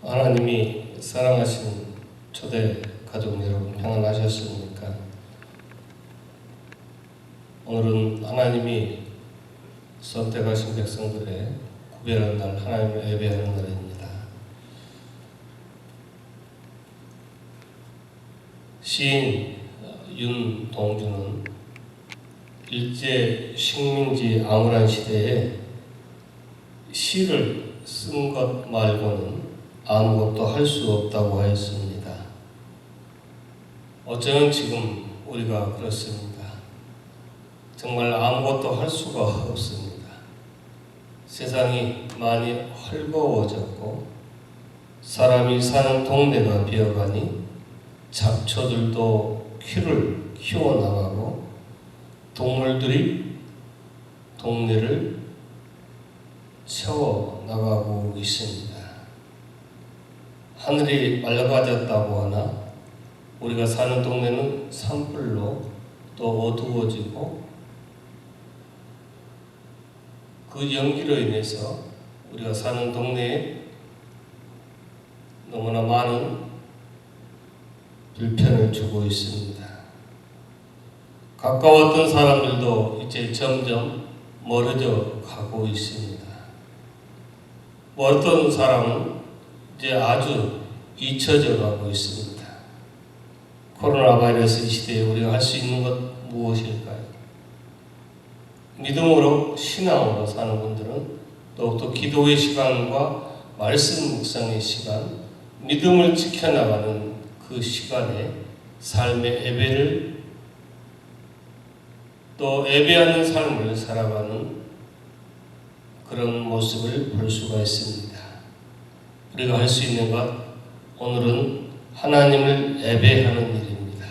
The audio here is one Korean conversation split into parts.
하나님이 사랑하시는 초대 가족 여러분 평안하셨습니까? 오늘은 하나님이 선택하신 백성들의 구별한 날, 하나님을 예배하는 날입니다. 시인 윤동주는 일제 식민지 암울한 시대에 시를 쓴 것 말고는 아무것도 할 수 없다고 하였습니다. 어쩌면 지금 우리가 그렇습니다. 정말 아무것도 할 수가 없습니다. 세상이 많이 헐거워졌고 사람이 사는 동네가 비어가니 잡초들도 퀴를 키워나가고 동물들이 동네를 채워나가고 있습니다. 하늘이 맑아졌다고 하나 우리가 사는 동네는 산불로 또 어두워지고 그 연기로 인해서 우리가 사는 동네에 너무나 많은 불편을 주고 있습니다. 가까웠던 사람들도 이제 점점 멀어져 가고 있습니다. 어떤 사람은 이제 아주 잊혀져 가고 있습니다. 코로나 바이러스 시대에 우리가 할 수 있는 것 무엇일까요? 믿음으로 신앙으로 사는 분들은 더욱더 기도의 시간과 말씀 묵상의 시간, 믿음을 지켜나가는 그 시간에 삶의 예배를 또 예배하는 삶을 살아가는 그런 모습을 볼 수가 있습니다. 우리가 할 수 있는 것, 오늘은 하나님을 예배하는 일입니다.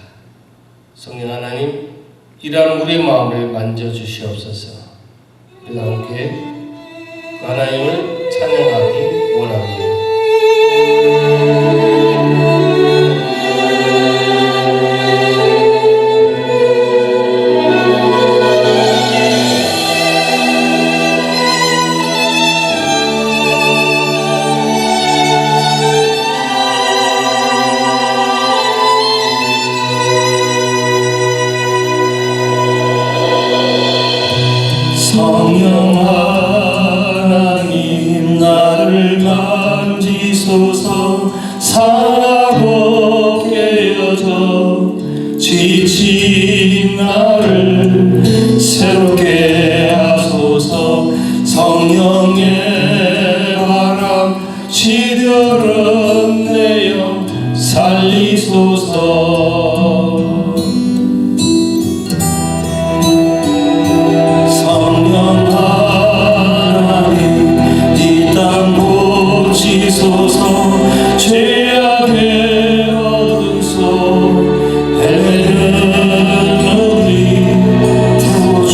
성령 하나님, 이러한 우리의 마음을 만져주시옵소서. 우리가 함께 그 하나님을 찬양하기 원합니다. 성령 하나님 나를 만지소서. 사고 깨어져 지친 나를 새롭게 하소서. 성령의 바람 시들은 내어 살리소서. 죄악의 어둠 속 헤매는 우리 구주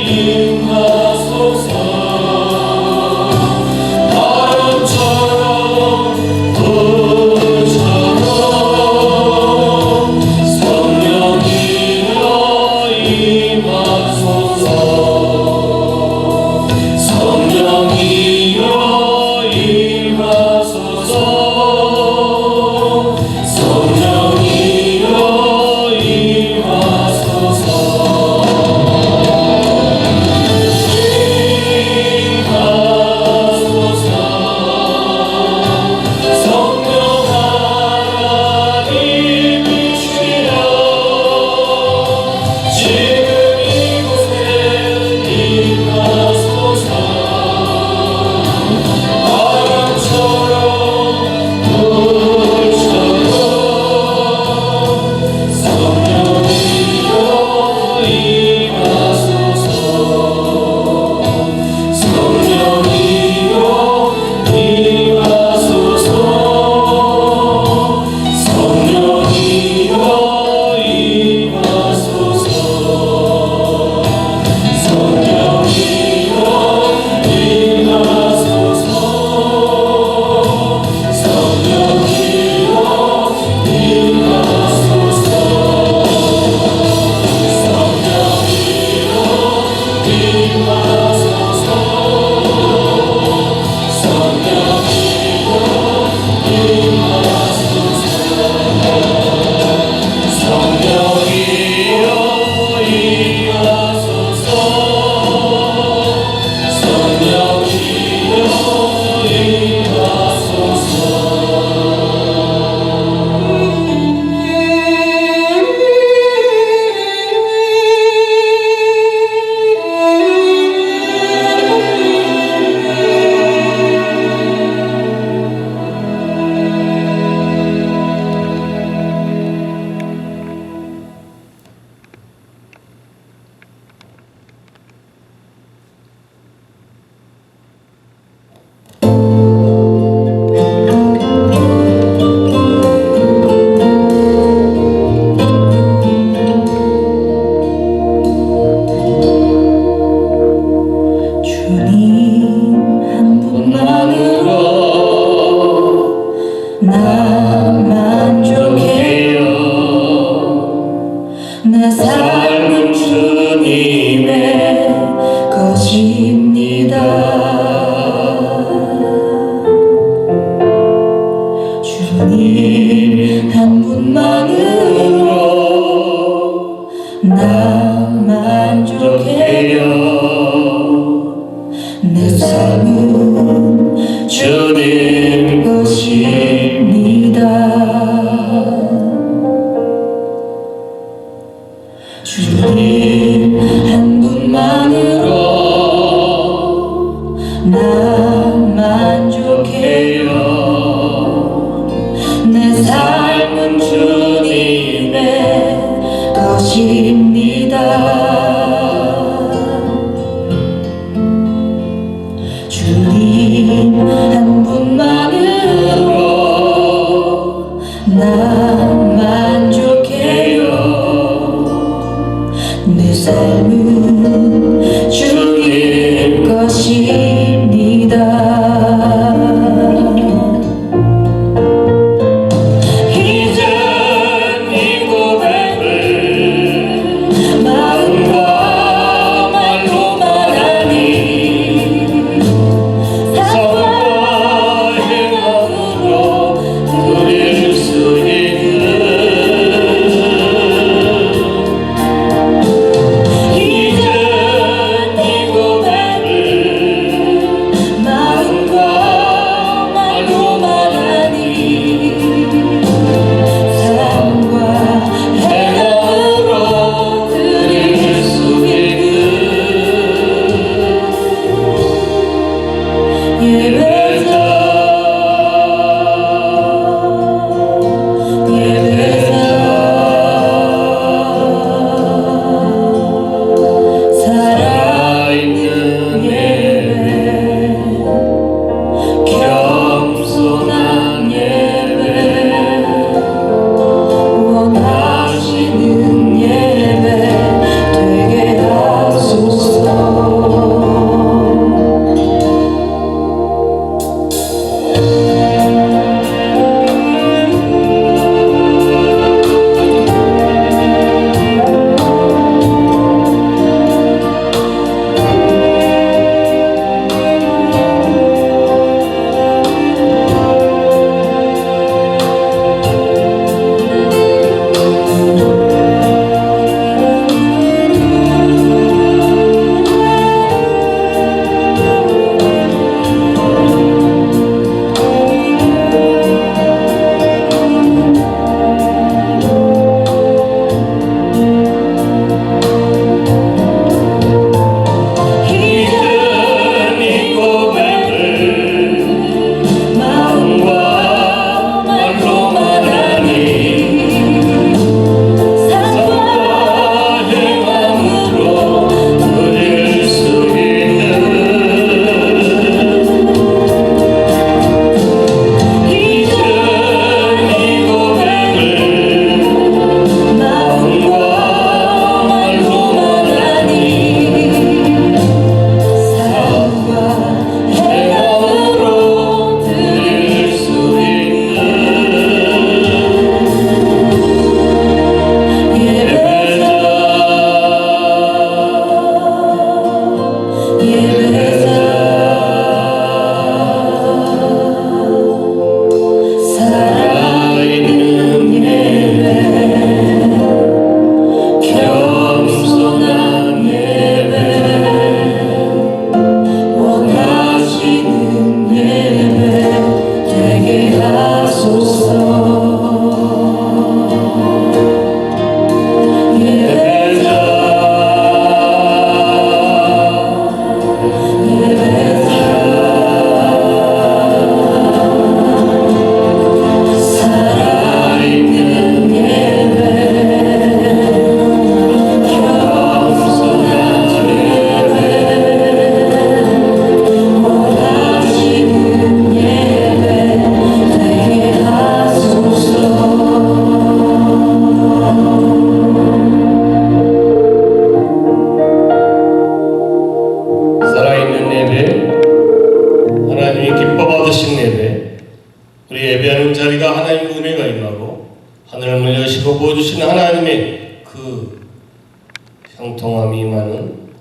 임하소서. 바람처럼 불처럼 성령이여 임하소서. 성령이여 임하소서. 성령이여 임하소서. 성령 하나님이시여 지금 이곳에 임하소서. 바람처럼 불처럼 성령이여 임하소서. 성령이여 임하소서. 성령이여 임하소서. 성령이여 임하소서. 성령이여 임하소서. 주님 한 분만으로 나 만족해요. 내 삶은 주님의 것입니다. 주님 한 분만으로 나 만족해요. 내 삶은 주님 것입니다. 주님 한 분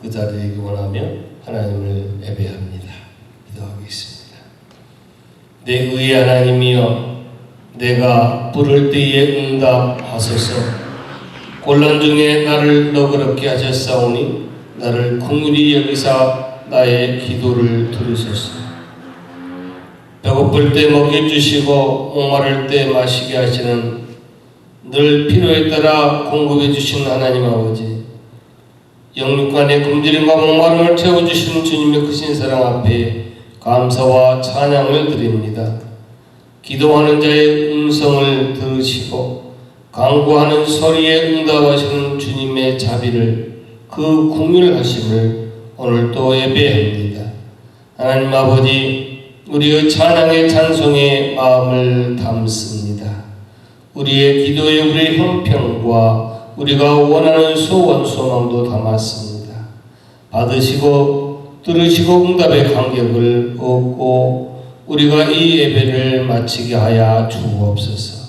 그 자리에 원하며 하나님을 예배합니다. 기도하겠습니다. 내 의의 하나님이여, 내가 부를 때에 응답하소서. 곤란 중에 나를 너그럽게 하셨사오니 나를 긍휼히 여기사 나의 기도를 들으소서. 배고플 때 먹여 주시고 목마를 때 마시게 하시는 늘 필요에 따라 공급해 주시는 하나님 아버지, 영육간의 굶주림과 목마름을 채워주시는 주님의 크신 사랑 앞에 감사와 찬양을 드립니다. 기도하는 자의 음성을 들으시고 간구하는 소리에 응답하시는 주님의 자비를, 그 긍휼하심을 오늘도 예배합니다. 하나님 아버지, 우리의 찬양의 찬송에 마음을 담습니다. 우리의 기도에 우리의 형편과 우리가 원하는 소원 소망도 담았습니다. 받으시고 들으시고 응답의 간격을 얻고 우리가 이 예배를 마치게 하여 주옵소서.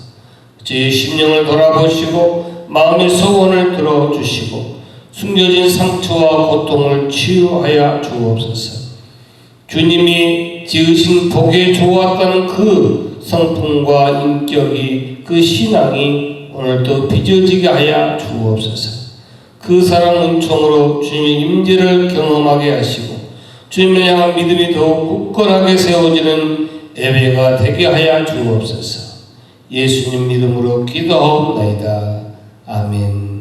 제 심령을 돌아보시고 마음의 소원을 들어주시고 숨겨진 상처와 고통을 치유하여 주옵소서. 주님이 지으신 복에 좋았다는 그 성품과 인격이, 그 신앙이 오늘도 빚어지게 하여 주옵소서. 그 사랑 은총으로 주님의 임재를 경험하게 하시고 주님을 향한 믿음이 더욱 굳건하게 세워지는 예배가 되게 하여 주옵소서. 예수님 믿음으로 기도하옵나이다. 아멘.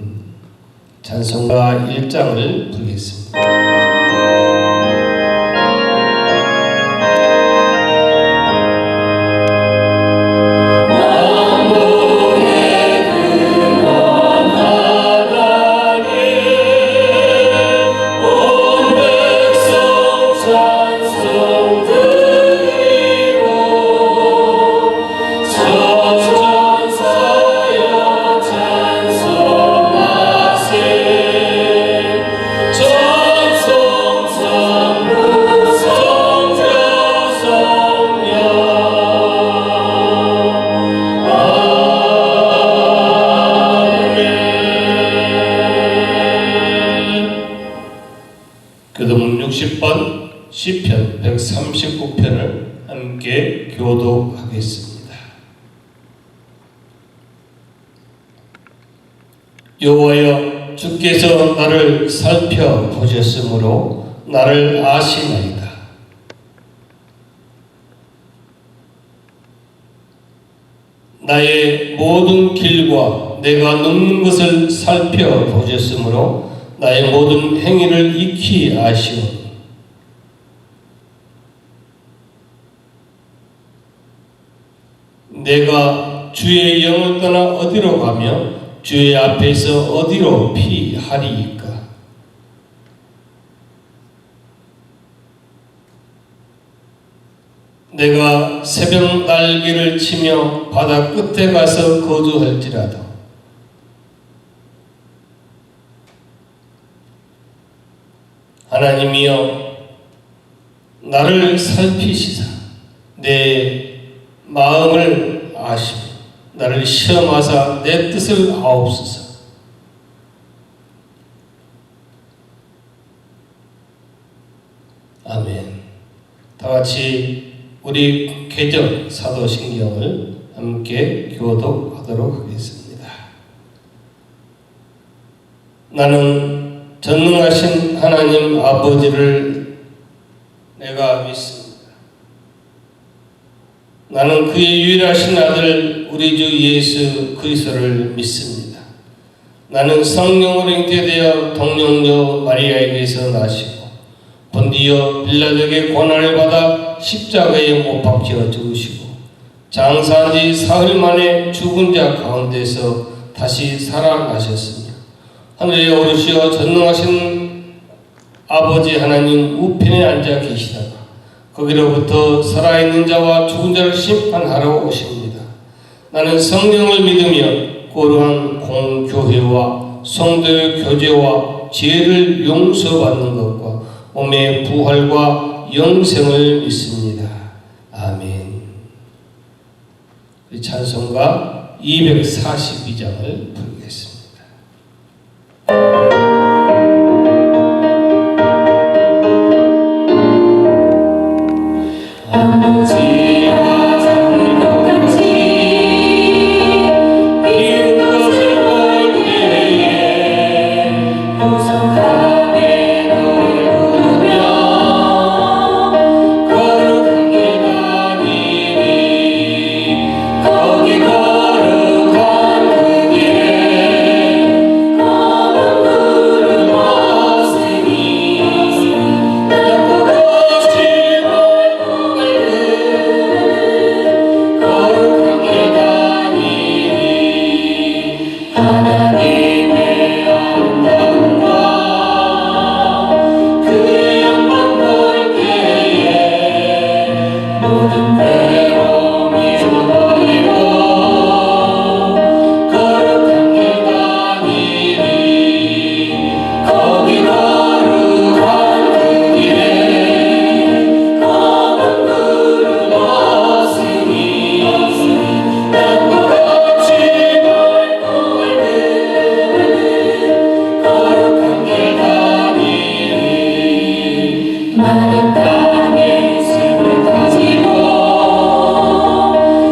찬송가 1장을 부르겠습니다. 교도문 60번 시편 139편을 함께 교독하겠습니다. 여호와여, 주께서 나를 살펴보셨으므로 나를 아시나이다. 나의 모든 길과 내가 넘는 것을 살펴보셨으므로 나의 모든 행위를 익히 아시오니 내가 주의 영을 떠나 어디로 가며 주의 앞에서 어디로 피하리이까? 내가 새벽 날개를 치며 바다 끝에 가서 거주할지라도 하나님이여, 나를 살피시사 내 마음을 아시고 나를 시험하사 내 뜻을 아옵소서. 아멘. 다같이 우리 개정 사도신경을 함께 교독하도록 하겠습니다. 나는 전능하신 하나님 아버지를 내가 믿습니다. 나는 그의 유일하신 아들 우리 주 예수 그리스도를 믿습니다. 나는 성령으로 잉태되어 동정녀 마리아에게서 나시고 본디오 빌라도에게 고난을 받아 십자가에 못 박혀 죽으시고 장사한 지 사흘 만에 죽은 자 가운데서 다시 살아나셨으며 하늘에 오르시어 전능하신 아버지 하나님 우편에 앉아 계시다가 거기로부터 살아있는 자와 죽은 자를 심판하러 오십니다. 나는 성령을 믿으며 거룩한 공교회와 성도의 교제와 죄를 용서받는 것과 몸의 부활과 영생을 믿습니다. 아멘. 우리 찬송가 242장을 부르겠습니다. 마른 땅에 샘을 가지고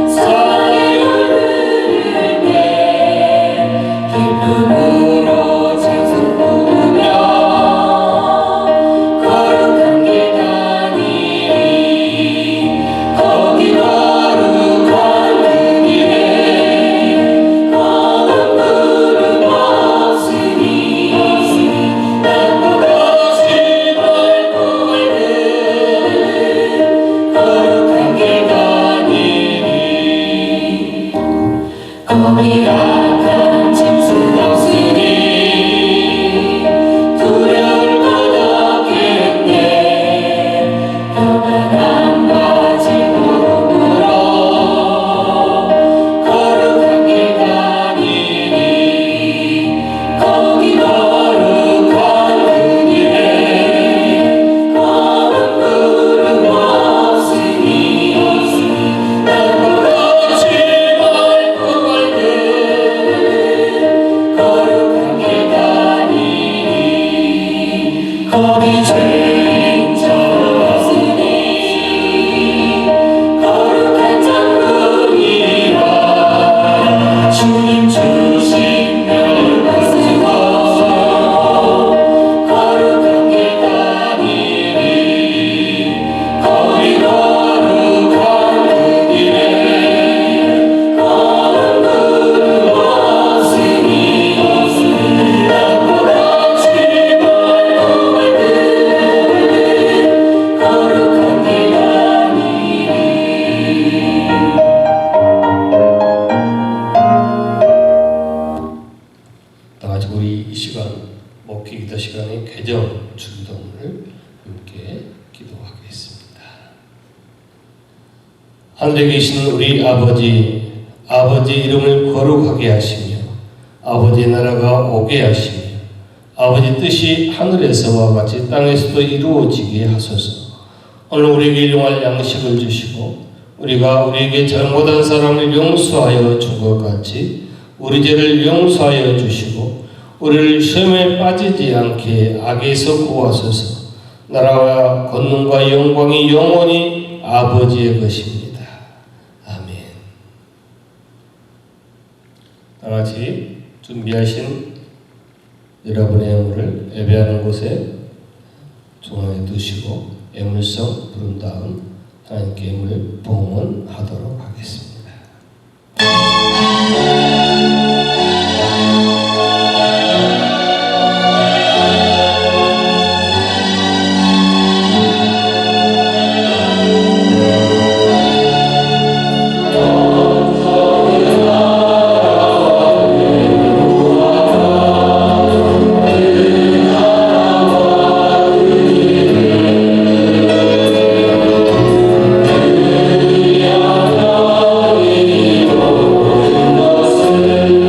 사랑의 노래를 내 기쁨으로 찬송 부르며 거룩한 길 다니리 거기 거룩한 그 길에 검은 구름 없으니 나무가 거룩한 길 다니리 거기 악한 짐승 없으니 두려울 것 없겠네 편안한 바지 걸음으로 거룩한 길 다니리 거기 거룩한 그 길에 검은 구름 없으니 나무가 맑고 밝은 거룩한 길 다니리 거기 죄인 자 없으니 거룩한 장군이라 주님 주신 명을 쓰고 거룩한 길 다니리 거기 거룩한 그 길에 검은 구름 없으니 나무같이 맑고 밝은 거룩한 길 다니리 다 같이 우리 이 시간 목회 기도 시간에 개정 주기도문을 함께 기도하겠습니다. 하늘에 계시는 우리 아버지, 아버지 이름을 거룩하게 하시며 아버지 나라가 오게 하시며 아버지 뜻이 하늘에서와 같이 땅에서도 이루어지게 하소서. 오늘 우리에게 일용할 양식을 주시고 우리가 우리에게 잘못한 사람을 용서하여 준 것 같이 우리 죄를 용서하여 주시고 우리를 시험에 빠지지 않게 악에서 구하소서. 나라와 권능과 영광이 영원히 아버지의 것입니다. 아멘. 다 같이 준비하신 여러분의 예물을 예배하는 곳에 중앙에 두시고 예물성 부른 다음 하나님께 예물 봉헌하도록 하겠습니다. 그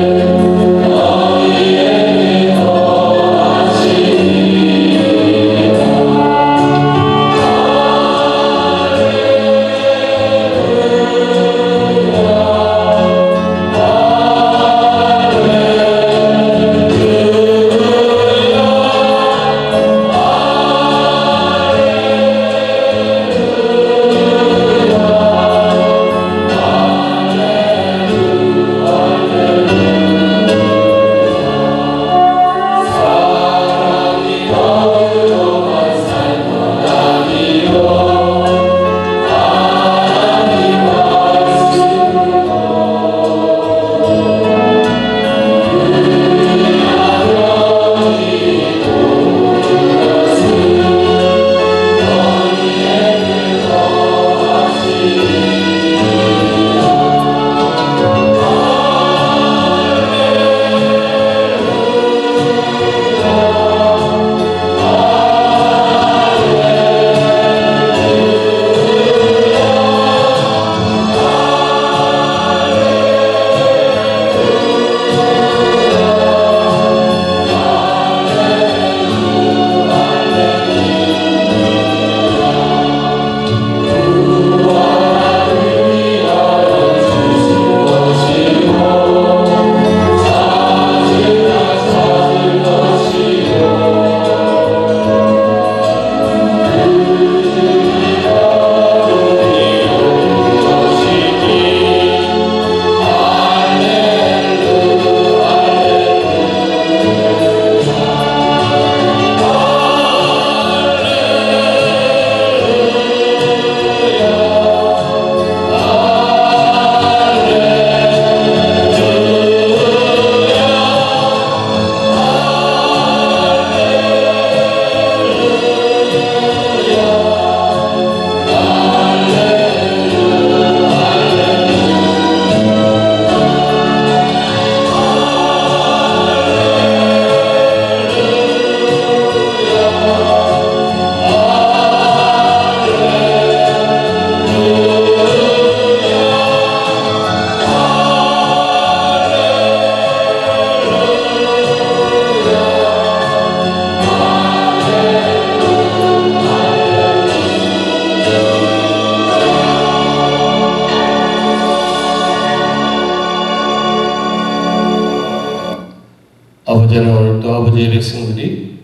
아버지의 백성들이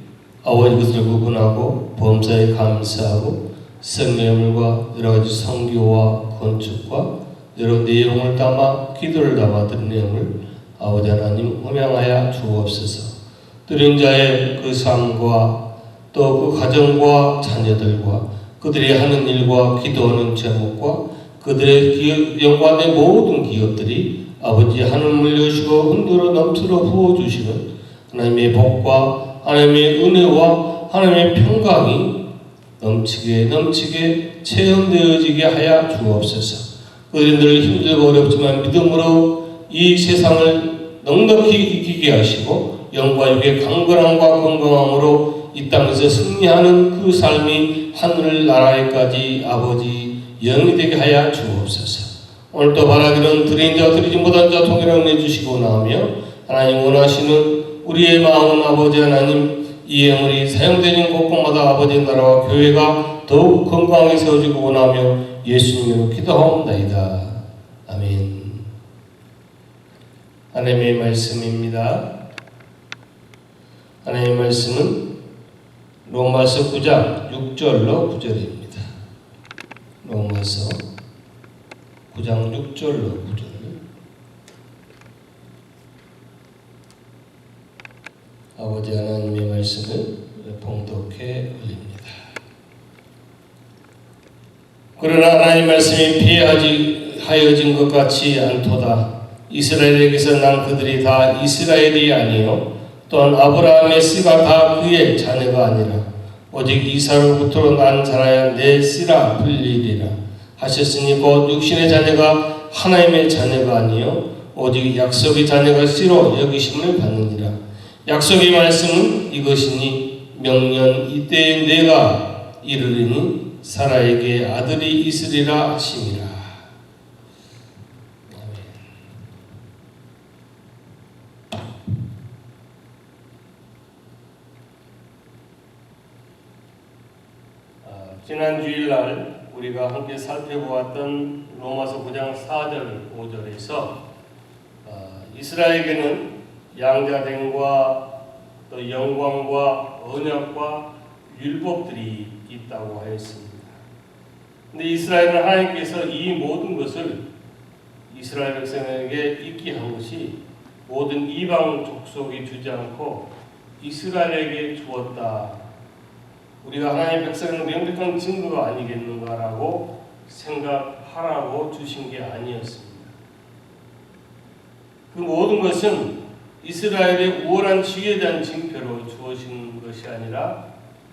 아버지 것을 구분하고 범사에 감사하고 성령과 여러 가지 성교와 건축과 여러 내용을 담아 기도를 담아 드린 내용을 아버지 하나님 음양하여 주옵소서. 드린 자의 그 삶과 또 그 가정과 자녀들과 그들이 하는 일과 기도하는 제목과 그들의 연관된 모든 기업들이 아버지 하늘을 여시고 흔들어 넘치러 부어주시는 하나님의 복과 하나님의 은혜와 하나님의 평강이 넘치게 체험되어지게 하여 주옵소서. 그들이 힘들고 어렵지만 믿음으로 이 세상을 넉넉히 이기게 하시고 영과 육의 강건함과 건강함으로 이 땅에서 승리하는 그 삶이 하늘 나라에까지 아버지 영이 되게 하여 주옵소서. 오늘도 바라기는 드린 자 드리지 못한 자 통일을 내주시고 나오며 하나님 원하시는 우리의 마음은 아버지 하나님 이 예물이 사용되는 곳곳마다 아버지 나라와 교회가 더욱 건강하게 세워지고 원하며 예수님으로 기도하옵나이다. 아멘. 하나님의 말씀입니다. 하나님의 말씀은 로마서 9장 6절로 9절입니다. 로마서 9장 6절로 9절. 아버지 하나님의 말씀을 봉독해 올립니다. 그러나 하나님의 말씀이 폐하여진 것 같지 않도다. 이스라엘에게서 난 그들이 다 이스라엘이 아니요 또한 아브라함의 씨가 다 그의 자녀가 아니라 오직 이삭으로부터 난 자라야 내 씨라 불리리라 하셨으니 곧 육신의 자녀가 하나님의 자녀가 아니요 오직 약속의 자녀가 씨로 여기심을 받느니라. 약속의 말씀은 이것이니 명년 이때에 내가 이르리니 사라에게 아들이 있으리라 하심이라. 지난 주일날 우리가 함께 살펴보았던 로마서 9장 4절 5절에서 이스라엘에게는 양자됨과 또 영광과 언약과 율법들이 있다고 하였습니다. 근데 이스라엘은 하나님께서 이 모든 것을 이스라엘 백성에게 있게 한 것이 모든 이방 족속이 주지 않고 이스라엘에게 주었다. 우리가 하나님의 백성은 명백한 증거가 아니겠는가라고 생각하라고 주신 게 아니었습니다. 그 모든 것은 이스라엘의 우월한 지위에 대한 징표로 주어진 것이 아니라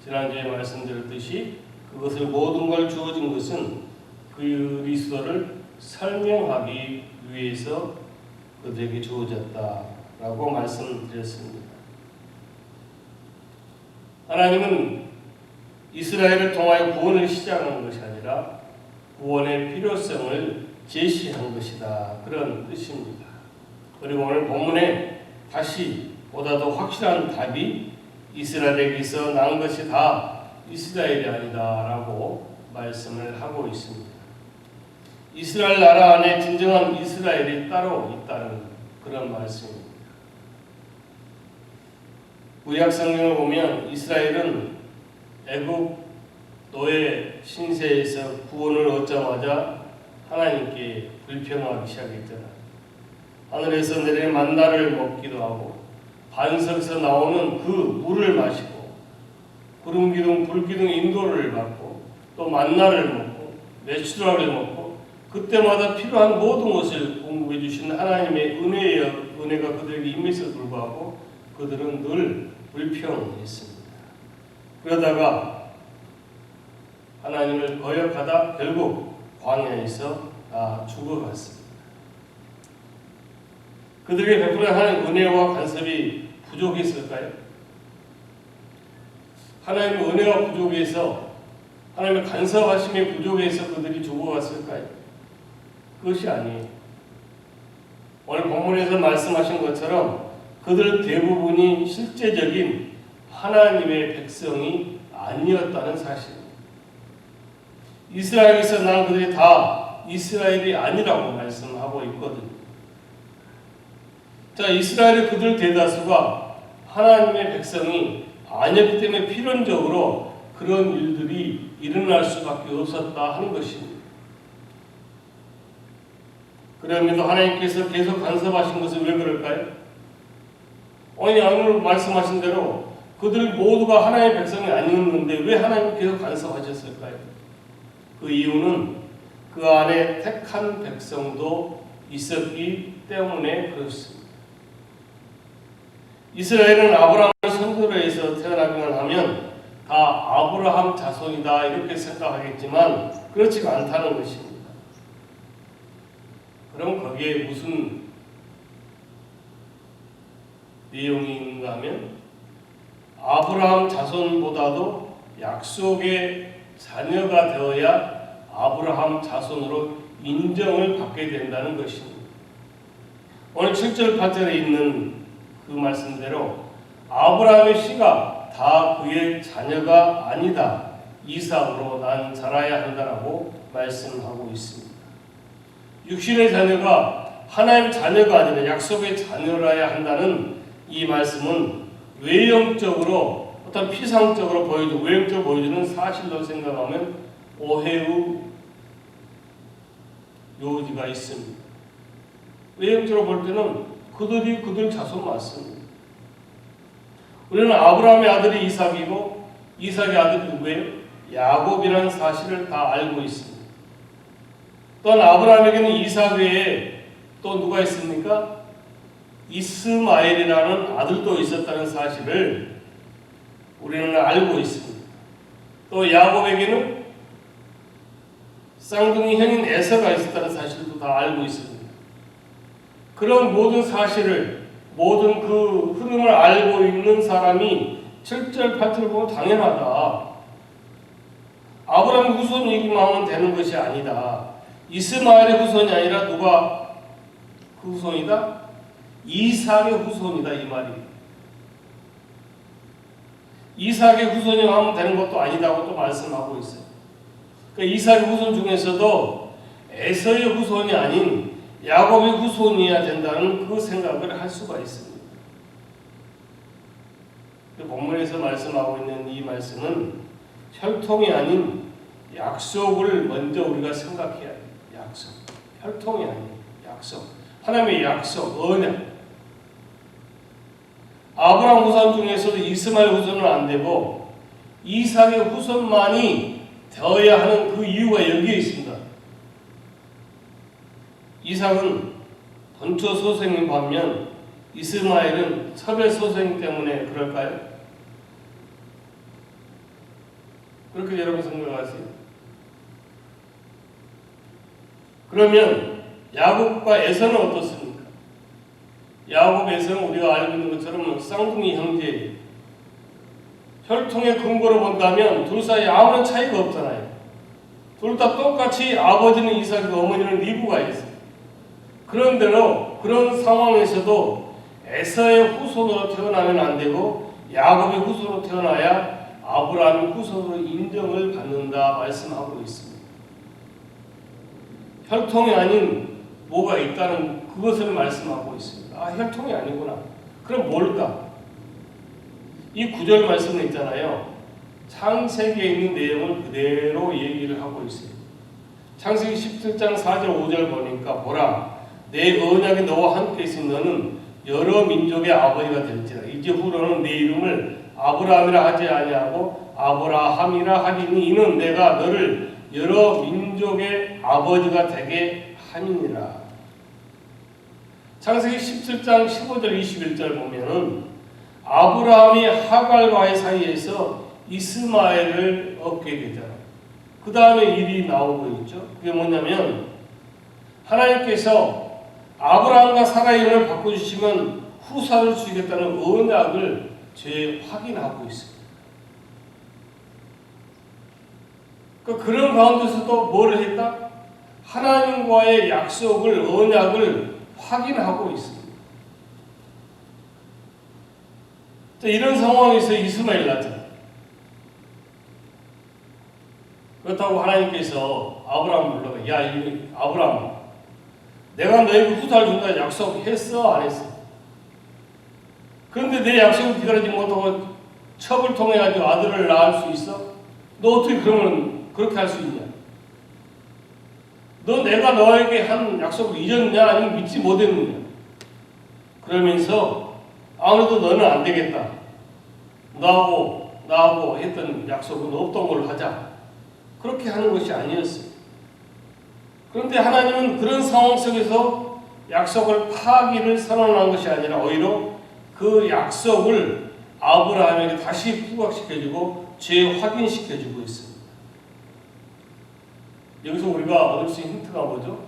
지난주에 말씀드렸듯이 그것을 모든 걸 주어진 것은 그리스도를 설명하기 위해서 그들에게 주어졌다라고 말씀드렸습니다. 하나님은 이스라엘을 통하여 구원을 시작한 것이 아니라 구원의 필요성을 제시한 것이다. 그런 뜻입니다. 그리고 오늘 본문에 다시 보다 더 확실한 답이 이스라엘에게서 난 것이 다 이스라엘이 아니다라고 말씀을 하고 있습니다. 이스라엘 나라 안에 진정한 이스라엘이 따로 있다는 그런 말씀입니다. 구약 성경을 보면 이스라엘은 애굽 노예 신세에서 구원을 얻자마자 하나님께 불평하기 시작했잖아요. 하늘에서 내리는 만나를 먹기도 하고 반석에서 나오는 그 물을 마시고 구름 기둥 불 기둥 인도를 받고 또 만나를 먹고 메추라를 먹고 그때마다 필요한 모든 것을 공급해 주시는 하나님의 은혜가 그들에게 임했음에도 불구하고 그들은 늘 불평했습니다. 그러다가 하나님을 거역하다 결국 광야에서 다 죽어갔습니다. 그들에게 베푸는 하나님의 은혜와 간섭이 부족했을까요? 하나님의 은혜가 부족해서 하나님의 간섭하심이 부족해서 그들이 죽어갔을까요? 그것이 아니에요. 오늘 본문에서 말씀하신 것처럼 그들 대부분이 실제적인 하나님의 백성이 아니었다는 사실입니다. 이스라엘에서 난 그들이 다 이스라엘이 아니라고 말씀하고 있거든요. 자, 이스라엘의 그들 대다수가 하나님의 백성이 아니었기 때문에 필연적으로 그런 일들이 일어날 수밖에 없었다 하는 것입니다. 그럼에도 하나님께서 계속 간섭하신 것은 왜 그럴까요? 아니 오늘 말씀하신 대로 그들 모두가 하나님의 백성이 아니었는데 왜 하나님 계속 간섭하셨을까요? 그 이유는 그 안에 택한 백성도 있었기 때문에 그렇습니다. 이스라엘은 아브라함의 선조로 해서 태어나기만 하면 다 아브라함 자손이다 이렇게 생각하겠지만 그렇지가 않다는 것입니다. 그럼 거기에 무슨 내용이 있는가 하면 아브라함 자손보다도 약속의 자녀가 되어야 아브라함 자손으로 인정을 받게 된다는 것입니다. 오늘 7절 8절에 있는 그 말씀대로 아브라함의 씨가 다 그의 자녀가 아니다. 이삭으로 난 자라야 한다라고 말씀하고 있습니다. 육신의 자녀가 하나님의 자녀가 아니라 약속의 자녀라야 한다는 이 말씀은 외형적으로 어떤 피상적으로 보여주고 외형적으로 보여주는 사실로 생각하면 오해의 요지가 있습니다. 외형적으로 볼 때는 그들이 그들 자손 맞습니다. 우리는 아브라함의 아들이 이삭이고 이삭의 아들이 누구예요? 야곱이라는 사실을 다 알고 있습니다. 또한 아브라함에게는 이삭 외에 또 누가 있습니까? 이스마엘이라는 아들도 있었다는 사실을 우리는 알고 있습니다. 또 야곱에게는 쌍둥이 형인 에서가 있었다는 사실도 다 알고 있습니다. 그런 모든 사실을 모든 그 흐름을 알고 있는 사람이 7절 8절을 보면 당연하다. 아브라함 후손이기만 하면 되는 것이 아니다. 이스마엘의 후손이 아니라 누가 그 후손이다? 이삭의 후손이다 이 말이에요. 이삭의 후손이 하면 되는 것도 아니다고 또 말씀하고 있어요. 그러니까 이삭의 후손 중에서도 에서의 후손이 아닌 야곱의 후손이어야 된다는 그 생각을 할 수가 있습니다. 본문에서 말씀하고 있는 이 말씀은 혈통이 아닌 약속을 먼저 우리가 생각해야 해요. 약속. 혈통이 아닌 약속. 하나님의 약속, 언약. 아브라함 후손 중에서도 이스마엘 후손은 안 되고 이삭의 후손만이 되어야 하는 그 이유가 여기에 있습니다. 이삭은 본초 소생인 반면 이스마엘은 첩의 소생 때문에 그럴까요? 그렇게 여러분 생각하세요? 그러면 야곱과 에서는 어떻습니까? 야곱, 에서는 우리가 알고 있는 것처럼 쌍둥이 형제예요. 혈통의 근거로 본다면 둘 사이에 아무런 차이가 없잖아요. 둘 다 똑같이 아버지는 이삭이고 어머니는 리브가 있어요. 그런대로 그런 상황에서도 에서의 후손으로 태어나면 안 되고 야곱의 후손으로 태어나야 아브라함의 후손으로 인정을 받는다 말씀하고 있습니다. 혈통이 아닌 뭐가 있다는 그것을 말씀하고 있습니다. 아, 혈통이 아니구나. 그럼 뭘까? 이 구절 말씀에 있잖아요. 창세기에 있는 내용을 그대로 얘기를 하고 있어요. 창세기 17장 4절 5절 보니까 보라 내 언약이 너와 함께 있으니 너는 여러 민족의 아버지가 될지라. 이제 후로는 내 이름을 아브라함이라 하지 아니하고 아브라함이라 하리니 이는 내가 너를 여러 민족의 아버지가 되게 함이니라. 창세기 17장 15절 21절 보면은 아브라함이 하갈과의 사이에서 이스마엘을 얻게 되잖아요. 그 다음에 일이 나오고 있죠. 그게 뭐냐면 하나님께서 아브라함과 사라의 이름을 바꿔주시면 후사를 주시겠다는 언약을 재확인하고 있습니다. 그런 가운데서도 뭐를 했다? 하나님과의 약속을, 언약을 확인하고 있습니다. 이런 상황에서 이스마엘 낳잖아요. 그렇다고 하나님께서 아브라함을 불러가 야 아브라함 내가 너에게 후사를 준다 약속했어 안 했어? 그런데 내 약속을 기다리지 못하고 첩을 통해 가지고 아들을 낳을 수 있어? 너 어떻게 그러면 그렇게 할 수 있냐? 너 내가 너에게 한 약속을 잊었냐? 아니면 믿지 못했느냐? 그러면서 아무래도 너는 안 되겠다. 나하고 했던 약속은 없던 걸로 하자. 그렇게 하는 것이 아니었어요. 그런데 하나님은 그런 상황 속에서 약속을 파기를 선언한 것이 아니라 오히려 그 약속을 아브라함에게 다시 부각시켜주고 재확인시켜주고 있습니다. 여기서 우리가 얻을 수 있는 힌트가 뭐죠?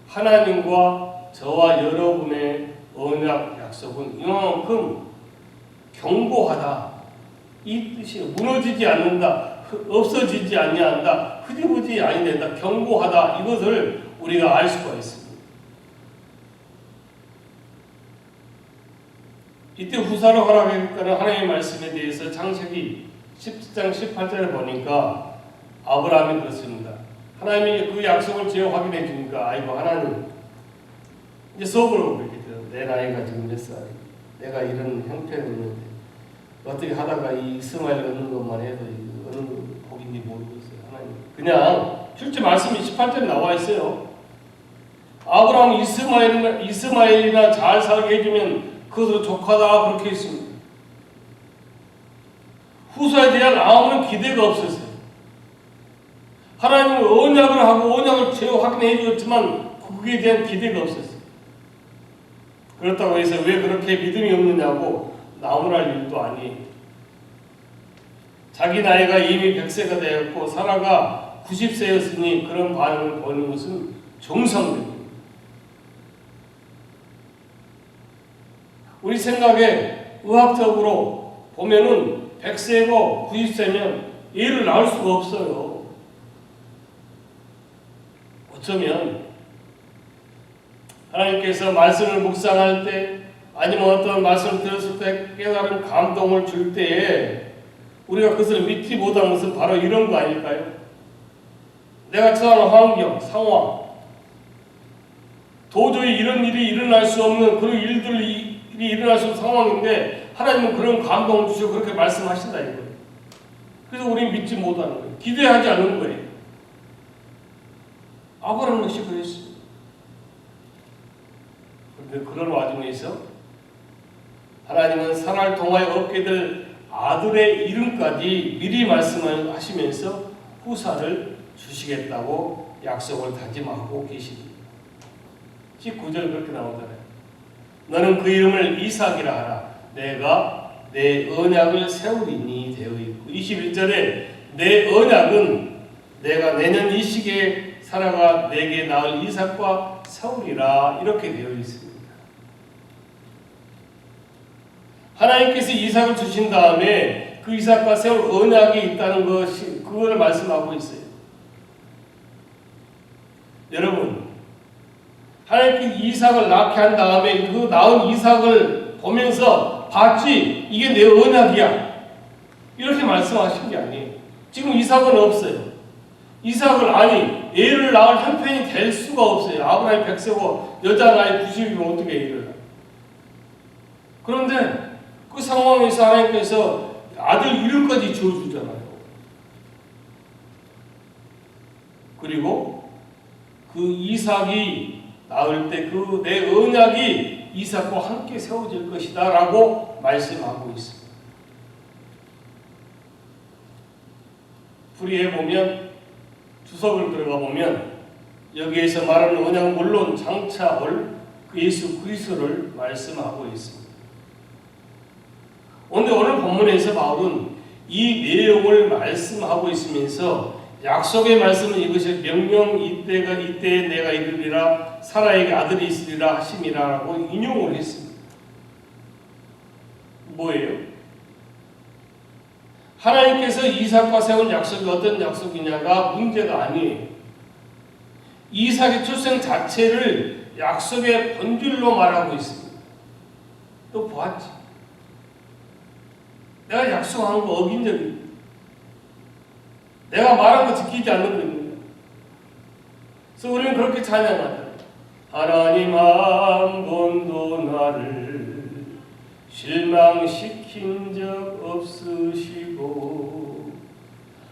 하나님과 저와 여러분의 언약 약속은 이만큼 견고하다. 이 뜻이에요. 무너지지 않는다. 없어지지 아니한다. 흐지부지 아니된다. 견고하다. 이것을 우리가 알 수가 있습니다. 이때 후사로 허락했다는 하나님의 말씀에 대해서 창세기 17장 18절에 보니까 아브라함이 그렇습니다. 하나님이 그 약속을 재확인해 주니까 아이고 하나님 이제 속으로 그랬겠죠. 내 나이가 지금 몇 살? 내가 이런 형편이었는데 어떻게 하다가 이 이스마엘을 얻는 것만 해도 어느 복인지 모르겠어요. 하나님 그냥 실제 말씀이 18절에 나와 있어요. 아브라함 이스마엘이나 잘 살게 해주면 그것으로 족하다 그렇게 했습니다. 후사에 대한 아무런 기대가 없었어요. 하나님은 언약을 하고 언약을 재확인해 주었지만 그에 대한 기대가 없었어요. 그렇다고 해서 왜 그렇게 믿음이 없느냐고 나무랄 일도 아니에요. 자기 나이가 이미 100세가 되었고 사라가 90세였으니 그런 반응을 보는 것은 정상적입니다. 우리 생각에 의학적으로 보면은 100세고 90세면 애를 낳을 수가 없어요. 어쩌면 하나님께서 말씀을 묵상할 때 아니면 어떤 말씀을 들었을 때 깨달은 감동을 줄 때에 우리가 그것을 믿지 못한 것은 바로 이런 거 아닐까요? 내가 처한 환경, 상황 도저히 이런 일이 일어날 수 없는 그런 일들이 일어날 수 없는 상황인데 하나님은 그런 감동을 주시고 그렇게 말씀하신다 이거예요. 그래서 우리는 믿지 못하는 거예요. 기대하지 않는 거예요. 아브라함 역시 그랬어요. 그런데 그런 와중에서 하나님은 사라를 통하여 얻게 될 아들의 이름까지 미리 말씀하시면서 후사를 주시겠다고 약속을 다짐하고 계십니다. 19절 그렇게 나오잖아요. 너는 그 이름을 이삭이라 하라. 내가 내 언약을 세우리니 되어 있고 21절에 내 언약은 내가 내년 이 시기에 사라가 내게 낳을 이삭과 세우리라 이렇게 되어 있습니다. 하나님께서 이삭을 주신 다음에 그 이삭과 세울 언약이 있다는 것이 그걸 말씀하고 있어요. 여러분 하나님께서 이삭을 낳게 한 다음에 그 낳은 이삭을 보면서 봤지? 이게 내 언약이야. 이렇게 말씀하신 게 아니에요. 지금 이삭은 없어요. 이삭을 애를 낳을 형편이 될 수가 없어요. 아브라함이 100세고 여자 나이 90이면 어떻게 애를 낳아요? 그런데 그 상황에서 하나님께서 아들 이름까지 지어주잖아요. 그리고 그 이삭이 낳을 때 그 내 언약이 이삭과 함께 세워질 것이다 라고 말씀하고 있습니다. 풀이해 보면 주석을 들어가 보면 여기에서 말하는 언약은 물론 장차 올 그 예수 그리스도를 말씀하고 있습니다. 그런데 오늘 본문에서 바울은 이 내용을 말씀하고 있으면서 약속의 말씀은 이것이 명령 이때가 이때에 내가 이르리라 사라에게 아들이 있으리라 하심이라고 인용을 했습니다. 뭐예요? 하나님께서 이삭과 세운 약속이 어떤 약속이냐가 문제가 아니에요. 이삭의 출생 자체를 약속의 본질로 말하고 있습니다. 또 보았지? 내가 약속한 거 어긴 적이 있다. 내가 말한 거 지키지 않는 거 있는 거야. 그래서 우리는 그렇게 찬양하잖아요. 하나님 한 번도 나를 실망시킨 적 없으시고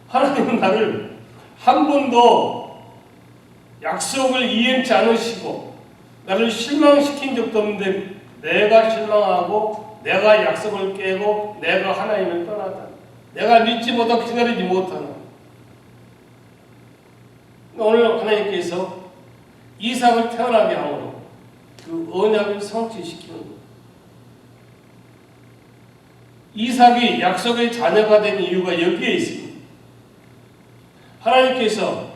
하나님은 나를 한 번도 약속을 이행치 않으시고 나를 실망시킨 적도 없는데 내가 실망하고 내가 약속을 깨고 내가 하나님을 떠나다. 내가 믿지 못하고 기다리지 못하는. 오늘 하나님께서 이삭을 태어나게 함으로 그 언약을 성취시키는 거예요. 이삭이 약속의 자녀가 된 이유가 여기에 있습니다. 하나님께서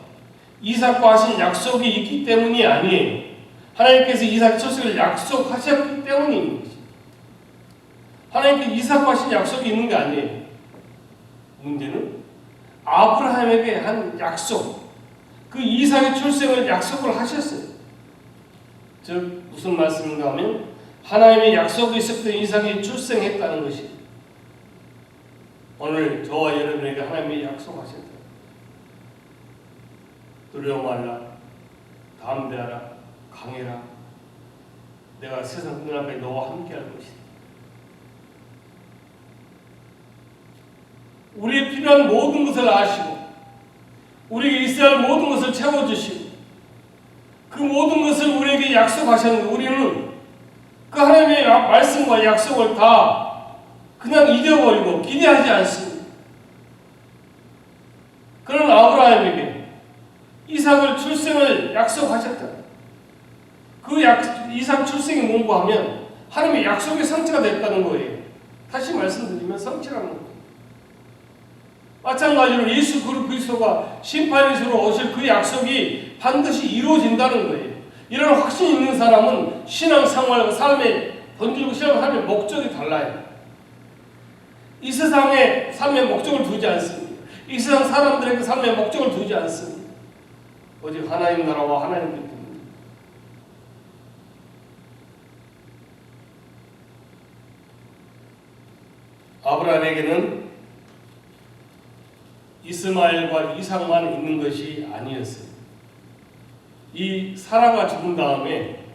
이삭과 하신 약속이 있기 때문이 아니에요. 하나님께서 이삭 출생을 약속하셨기 때문인 것이죠. 하나님께서 이삭과 하신 약속이 있는 게 아니에요. 문제는 아브라함에게 한 약속, 그 이삭의 출생을 약속을 하셨어요. 즉 무슨 말씀인가 하면 하나님의 약속이 있었던 이삭이 출생했다는 것이 오늘 저와 여러분에게 하나님이 약속하셨다. 두려워 말라, 담대하라, 강해라. 내가 세상 끝날까지 너와 함께할 것이다. 우리의 필요한 모든 것을 아시고 우리에게 있어야 할 모든 것을 채워주시고 그 모든 것을 우리에게 약속하셨는데 우리는 그 하나님의 말씀과 약속을 다 그냥 잊어버리고 기대하지 않습니다. 그런 아브라함에게 이삭을 출생을 약속하셨다. 그 이삭 출생이 뭔가 하면 하나님의 약속의 성취가 됐다는 거예요. 다시 말씀드리면 성취라는 거예요. 마찬가지로 예수 그리스도가 심판이시로 오실 그 약속이 반드시 이루어진다는 거예요. 이런 확신이 있는 사람은 신앙생활과 삶의 본질과 신앙생활의 목적이 달라요. 이 세상에 삶의 목적을 두지 않습니다. 이 세상 사람들에게 삶의 목적을 두지 않습니다. 오직 하나님 나라와 하나님 뜻입니다. 아브라함에게는 이스마엘과 이삭만 있는 것이 아니었어요. 이 사라가 죽은 다음에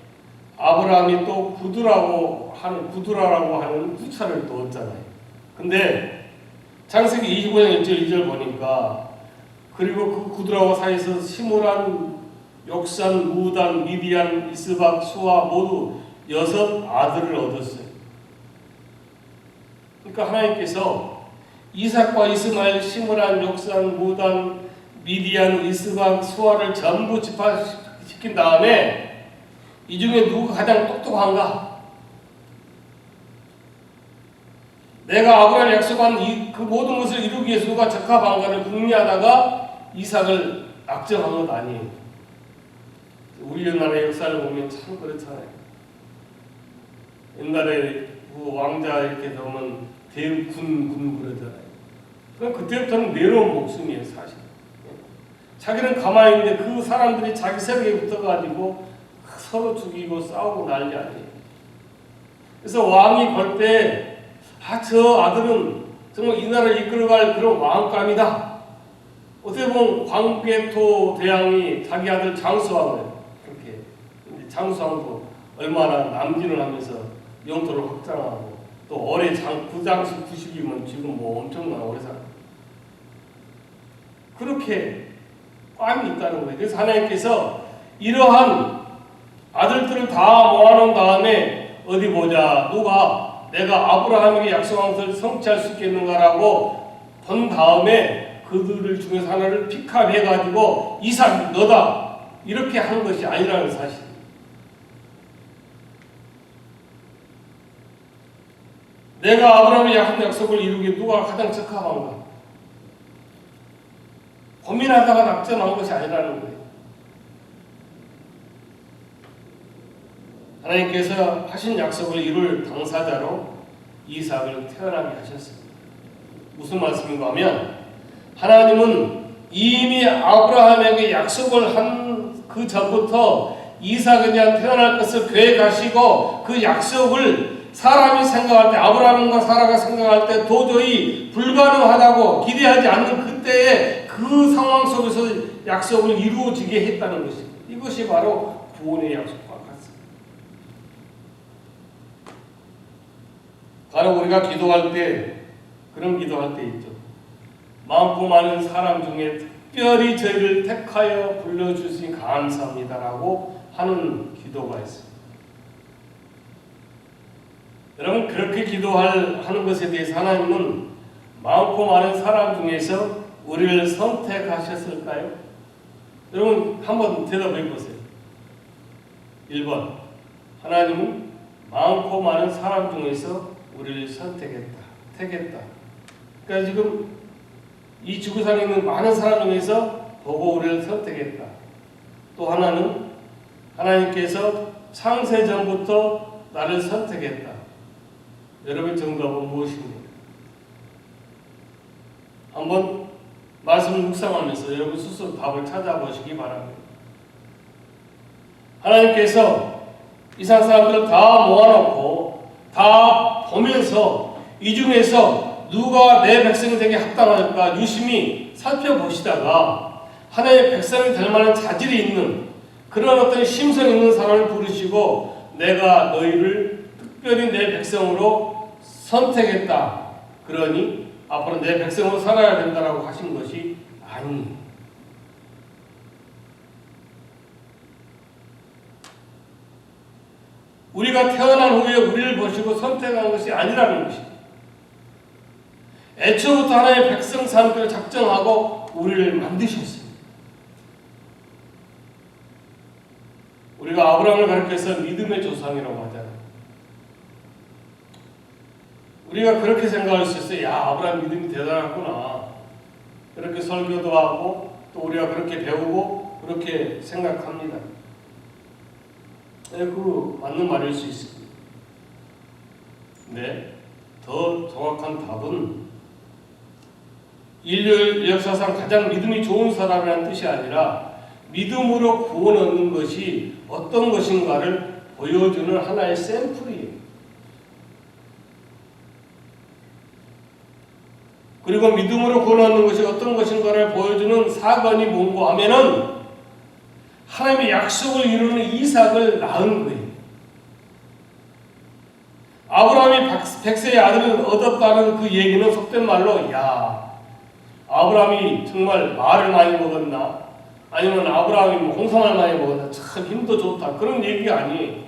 아브라함이 또 구두라라고 하는 후차를 또 얻잖아요. 근데 창세기 25장 1절 2절 보니까 그리고 그 구두라와 사이에서 시므란, 욕산, 무단, 미디안, 이스박, 수아 모두 6 아들을 얻었어요. 그러니까 하나님께서 이삭과 이스마엘, 시므란, 욕산, 무단, 미디안, 이스박, 수아를 전부 집합시킨 다음에 이 중에 누가 가장 똑똑한가? 내가 아브라함에 약속한 그 모든 것을 이루기 위해서 누가 적합한가를 궁리하다가 이삭을 낙점한 것 아니에요. 우리나라의 역사를 보면 참 그렇잖아요. 옛날에 그 왕자 이렇게 되면 대군 그러잖아요. 그럼 그때부터는 내려온 목숨이에요, 사실. 자기는 가만히 있는데 그 사람들이 자기 세력에 붙어가지고 서로 죽이고 싸우고 난리 아니에요. 그래서 왕이 볼 때 저 아들은 정말 이 나라를 이끌어갈 그런 왕감이다. 어떻게 보면 광개토 대왕이 자기 아들 장수왕을 그렇게 장수왕도 얼마나 남진을 하면서 영토를 확장하고 또 올해 그 당시 90이면 지금 뭐 엄청난 오래 살 그렇게 꽝이 있다는 거예요. 그래서 하나님께서 이러한 아들들을 다 모아놓은 다음에 어디 보자 누가 내가 아브라함에게 약속한 것을 성취할 수 있겠는가라고 본 다음에 그들을 중에서 하나를 픽업해가지고 이삭 너다 이렇게 한 것이 아니라는 사실. 내가 아브라함의 한 약속을 이루기에 누가 가장 적합한가? 고민하다가 낙점한 것이 아니라는 거예요. 하나님께서 하신 약속을 이룰 당사자로 이삭을 태어나게 하셨습니다. 무슨 말씀인가 하면 하나님은 이미 아브라함에게 약속을 한 그 전부터 이삭에 대한 태어날 것을 계획하시고 그 약속을 사람이 생각할 때 아브라함과 사라가 생각할 때 도저히 불가능하다고 기대하지 않는 그때의 그 상황 속에서 약속을 이루어지게 했다는 것입니다. 이것이 바로 구원의 약속과 같습니다. 간혹 우리가 기도할 때 그런 기도할 때 있죠. 많고 많은 사람 중에 특별히 저희를 택하여 불러주시니 감사합니다라고 하는 기도가 있습니다. 여러분, 그렇게 기도하는 것에 대해서 하나님은 많고 많은 사람 중에서 우리를 선택하셨을까요? 여러분, 한번 대답해 보세요. 1번, 하나님은 많고 많은 사람 중에서 우리를 선택했다, 택했다. 그러니까 지금 이 지구상에 있는 많은 사람 중에서 보고 우리를 선택했다. 또 하나는 하나님께서 창세 전부터 나를 선택했다. 여러분, 정답은 무엇입니까? 한번 말씀을 묵상하면서 여러분 스스로 답을 찾아보시기 바랍니다. 하나님께서 이스라엘 사람들을 다 모아놓고 다 보면서 이 중에서 누가 내 백성이 되게 합당할까 유심히 살펴보시다가 하나님의 백성이 될 만한 자질이 있는 그런 어떤 심성 있는 사람을 부르시고 내가 너희를 특별히 내 백성으로 선택했다. 그러니 앞으로 내 백성으로 살아야 된다라고 하신 것이 아니에요. 우리가 태어난 후에 우리를 보시고 선택한 것이 아니라는 것입니다. 애초부터 하나님의 백성 삼기를 작정하고 우리를 만드셨습니다. 우리가 아브라함을 가르쳐서 믿음의 조상이라고 하잖아요. 우리가 그렇게 생각할 수 있어요. 야, 아브라함 믿음이 대단하구나. 그렇게 설교도 하고 또 우리가 그렇게 배우고 그렇게 생각합니다. 네, 그 맞는 말일 수 있습니다. 네, 더 정확한 답은 인류 역사상 가장 믿음이 좋은 사람이라는 뜻이 아니라 믿음으로 구원 얻는 것이 어떤 것인가를 보여주는 하나의 샘플이에요. 그리고 믿음으로 구원 얻는 것이 어떤 것인가를 보여주는 사건이 뭔가 하면은 하나님의 약속을 이루는 이삭을 낳은 거예요. 아브라함이 100세의 아들을 얻었다는 그 얘기는 속된 말로 야, 아브라함이 정말 말을 많이 먹었나? 아니면 아브라함이 뭐 홍삼을 많이 먹었나? 참 힘도 좋다. 그런 얘기가 아니에요.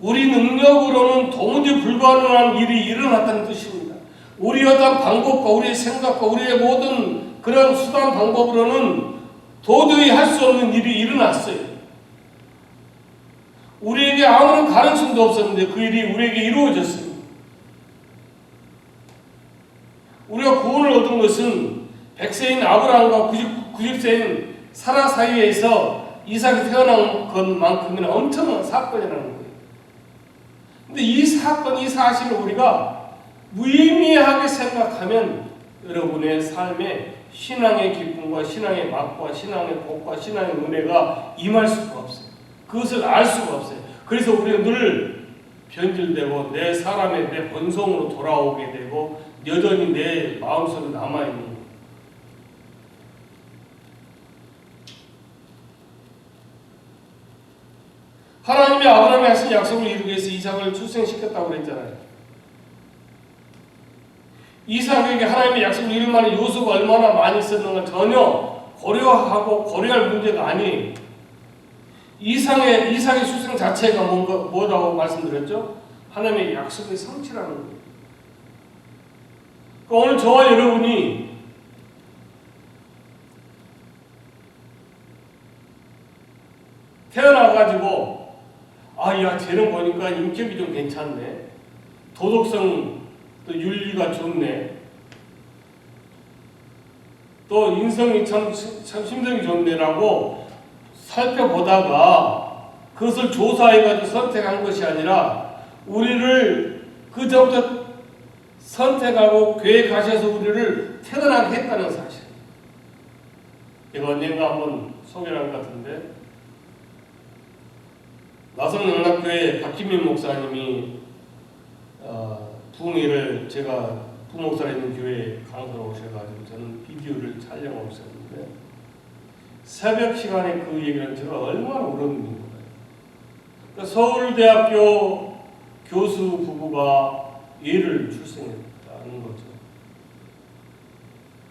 우리 능력으로는 도무지 불가능한 일이 일어났다는 뜻입니다. 우리의 어떤 방법과 우리의 생각과 우리의 모든 그런 수단 방법으로는 도저히 할 수 없는 일이 일어났어요. 우리에게 아무런 가능성도 없었는데 그 일이 우리에게 이루어졌습니다. 우리가 구원을 얻은 것은 100세인 아브라함과 90세인 사라 사이에서 이삭이 태어난 것만큼이나 엄청난 사건이라는 거예요. 근데 이 사건, 이 사실을 우리가 무의미하게 생각하면 여러분의 삶에 신앙의 기쁨과 신앙의 맛과 신앙의 복과 신앙의 은혜가 임할 수가 없어요. 그것을 알 수가 없어요. 그래서 우리는 늘 변질되고 내 사람의 내 본성으로 돌아오게 되고 여전히 내 마음속에 남아있는 거예요. 하나님이 아브라함에 하신 약속을 이루기 위해서 이삭을 출생시켰다고 그랬잖아요. 이삭에게 하나님의 약속을 이룰 만한 요소가 얼마나 많이 있었는가 전혀 고려할 문제가 아니에요. 이삭의 출생 자체가 뭐라고 말씀드렸죠? 하나님의 약속의 성취라는 거예요. 그러니까 오늘 저와 여러분이 태어나가지고 야, 쟤는 보니까 인격이 좀 괜찮네. 도덕성 또 윤리가 좋네. 또 인성이 참 심성이 좋네라고 살펴보다가 그것을 조사해가지고 선택한 것이 아니라 우리를 그 전부터 선택하고 계획하셔서 우리를 태어나게 했다는 사실. 제가 언젠가 한번 소개를 한 것 같은데 나성영락교회 박기민 목사님이 부흥회를 제가 부목사가 있는 교회에 강사로 오셔가지고 저는 비디오를 촬영하고 있었는데 새벽 시간에 그 얘기를 제가 얼마나 울었는지 몰라요. 서울대학교 교수 부부가 얘를 출생했다는 거죠.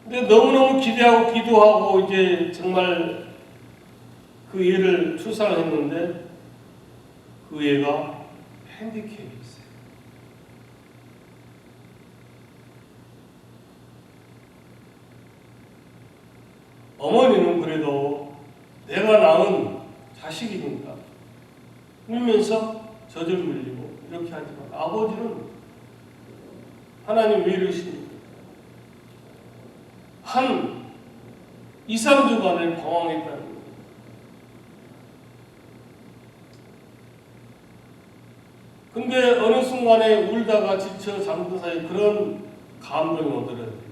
근데 너무너무 기대하고 기도하고 이제 정말 그 얘를 출산을 했는데 그 애가 핸디캡이 있어요. 어머니는 그래도 내가 낳은 자식이니까 울면서 젖을 흘리고 이렇게 하지만 아버지는 하나님 왜 이러십니까? 한 2, 3주간을 방황했다는 거예요. 근데 어느 순간에 울다가 지쳐 잠든 사이에 그런 감동이 오더라고요.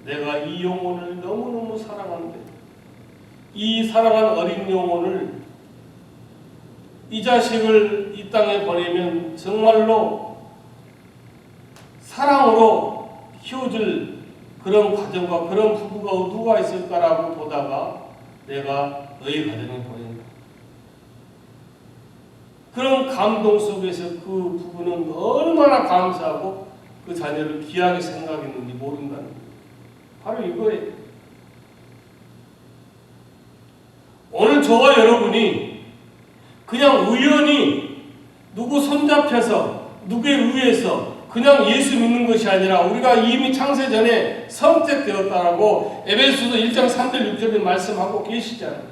내가 이 영혼을 너무너무 사랑하는데 이 사랑한 어린 영혼을 이 자식을 이 땅에 보내면 정말로 사랑으로 키워줄 그런 가정과 그런 부부가 누가 있을까라고 보다가 내가 너희 가정에 보낸다. 그런 감동 속에서 그 부부는 얼마나 감사하고 그 자녀를 귀하게 생각했는지 모른다는 거예요. 바로 이거예요. 오늘 저와 여러분이 그냥 우연히 누구 손잡혀서 누구에 의해서 그냥 예수 믿는 것이 아니라 우리가 이미 창세 전에 선택되었다라고 에베소서 1장 3절 6절에 말씀하고 계시잖아요.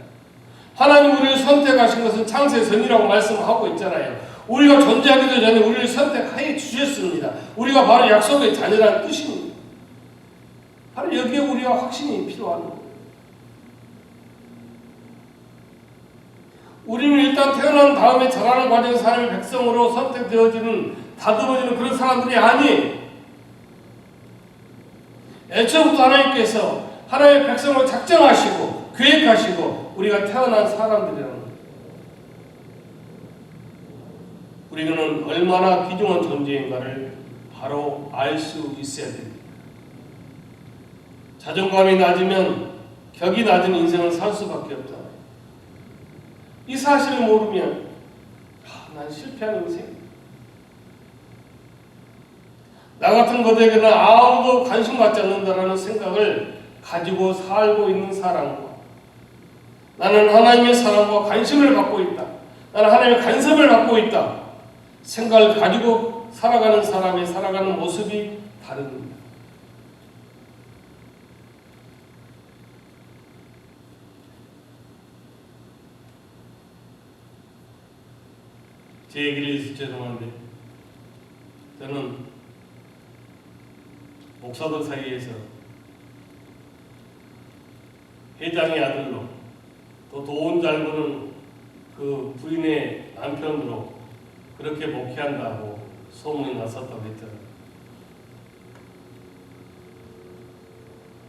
하나님 우리를 선택하신 것은 창세 전이라고 말씀하고 있잖아요. 우리가 존재하기도 전에 우리를 선택하여 주셨습니다. 우리가 바로 약속의 자녀라는 뜻입니다. 바로 여기에 우리가 확신이 필요한 거예요. 우리는 일단 태어난 다음에 자라는 과정에서 하나님의 백성으로 선택되어지는 다듬어지는 그런 사람들이 아니에요. 애초부터 하나님께서 하나님의 백성을 작정하시고 계획하시고 우리가 태어난 사람들이라는 거예요. 우리는 얼마나 귀중한 존재인가를 바로 알 수 있어야 됩니다. 자존감이 낮으면 격이 낮은 인생을 살 수밖에 없잖아요. 이 사실을 모르면 난 실패하는 인생. 나 같은 것에게는 아무도 관심 갖지 않는다라는 생각을 가지고 살고 있는 사람과 나는 하나님의 사랑과 관심을 받고 있다. 나는 하나님의 간섭을 받고 있다. 생각을 가지고 살아가는 사람의 살아가는 모습이 다릅니다. 제 얘기를 해서 죄송한데 저는 목사들 사이에서 회장의 아들로 또 돈 잘 버는 그 부인의 남편으로 그렇게 목회한다고 소문이 났었다고 했잖아요.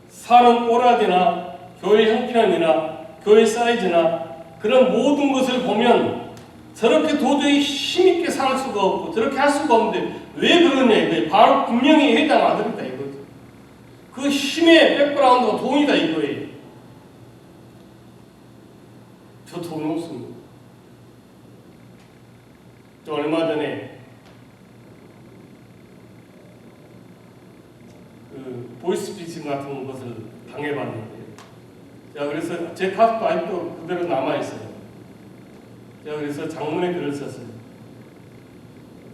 사는 꼬라지나 교회 형편이나 교회 사이즈나 그런 모든 것을 보면 저렇게 도저히 힘있게 살 수가 없고 저렇게 할 수가 없는데 왜 그러냐 이거예요. 바로 분명히 회장 아들이다 이거죠. 그 힘의 백그라운드가 돈이다 이거예요. 저 돈 없습니다. 저 얼마 전에 그 보이스피싱 같은 것을 당해봤는데 제가 그래서 제 카드도 아직도 그대로 남아있어요. 제가 그래서 장문에 글을 썼어요.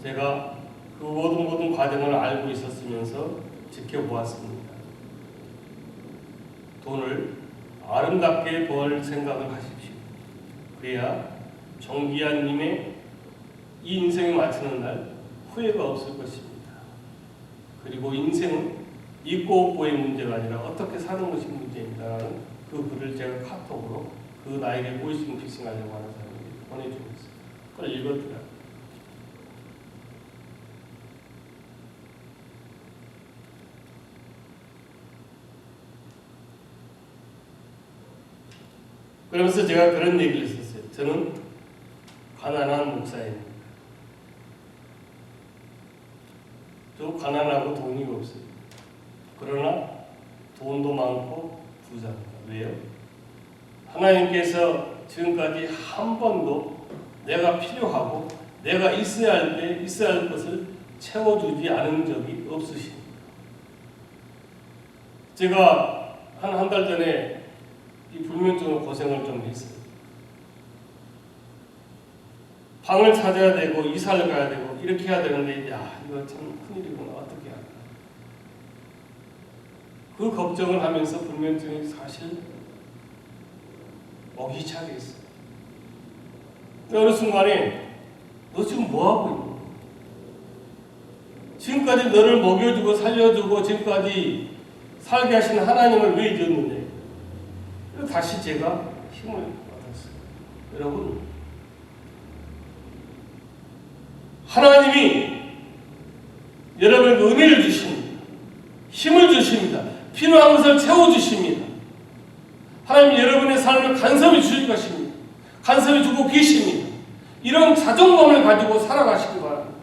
제가 그 모든 과정을 알고 있었으면서 지켜보았습니다. 돈을 아름답게 벌 생각을 하십시오. 그래야 정기환님의 이 인생에 마치는 날 후회가 없을 것입니다. 그리고 인생은 있고 없고의 문제가 아니라 어떻게 사는 것이 문제입니다라는 그 글을 제가 카톡으로 그 나에게 보이스피싱 하려고 하는 사람에게 보내주고 있어요. 그걸 읽었더라고요. 그러면서 제가 그런 얘기를 했었어요. 저는 가난한 목사입니다. 저 가난하고 돈이 없어요. 그러나 돈도 많고 부자입니다. 왜요? 하나님께서 지금까지 한 번도 내가 필요하고 내가 있어야 할 때 있어야 할 것을 채워주지 않은 적이 없으십니다. 제가 한 달 전에 이 불면증으로 고생을 좀 했어요. 방을 찾아야 되고 이사를 가야 되고 이렇게 해야 되는데 야 이거 참 큰일이구나 어떻게 할까. 그 걱정을 하면서 불면증이 사실 오기 시작했어요. 어느 순간에 너 지금 뭐하고 있니? 지금까지 너를 먹여주고 살려주고 지금까지 살게 하신 하나님을 왜 잊었는데? 다시 제가 힘을 받았어요. 여러분, 하나님이 여러분에게 은혜를 주십니다. 힘을 주십니다. 필요한 것을 채워주십니다. 하나님이 여러분의 삶을 간섭해 주실 것입니다. 간섭해 주고 계십니다. 이런 자존감을 가지고 살아가시기 바랍니다.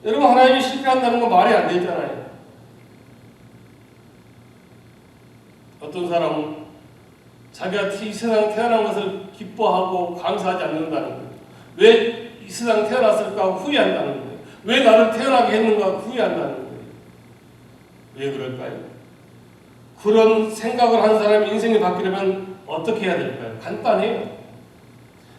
여러분, 하나님이 실패한다는 건 말이 안 되잖아요. 어떤 사람은 자기가 이 세상에 태어난 것을 기뻐하고 감사하지 않는다는 거예요. 왜 이 세상에 태어났을까 하고 후회한다는 거예요. 왜 나를 태어나게 했는가 하고 후회한다는 거예요. 왜 그럴까요? 그런 생각을 하는 사람이 인생이 바뀌려면 어떻게 해야 될까요? 간단해요.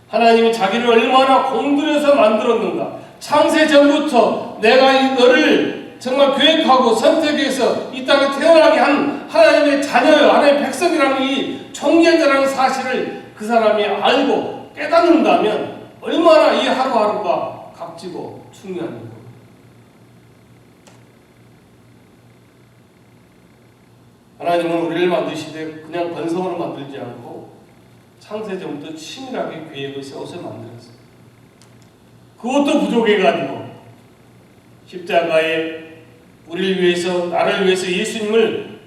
하나님이 자기를 얼마나 공들여서 만들었는가. 창세 전부터 내가 너를 정말 계획하고 선택해서 이 땅에 태어나게 한 하나님의 자녀요, 하나님의 백성이라는 이 총계자라는 사실을 그 사람이 알고 깨닫는다면 얼마나 이 하루하루가 값지고 중요한 겁니다. 하나님은 우리를 만드시되 그냥 번성으로 만들지 않고 창세전부터 치밀하게 계획을 세워서 만들었어요. 그것도 부족해가지고 십자가에 우리를 위해서 나를 위해서 예수님을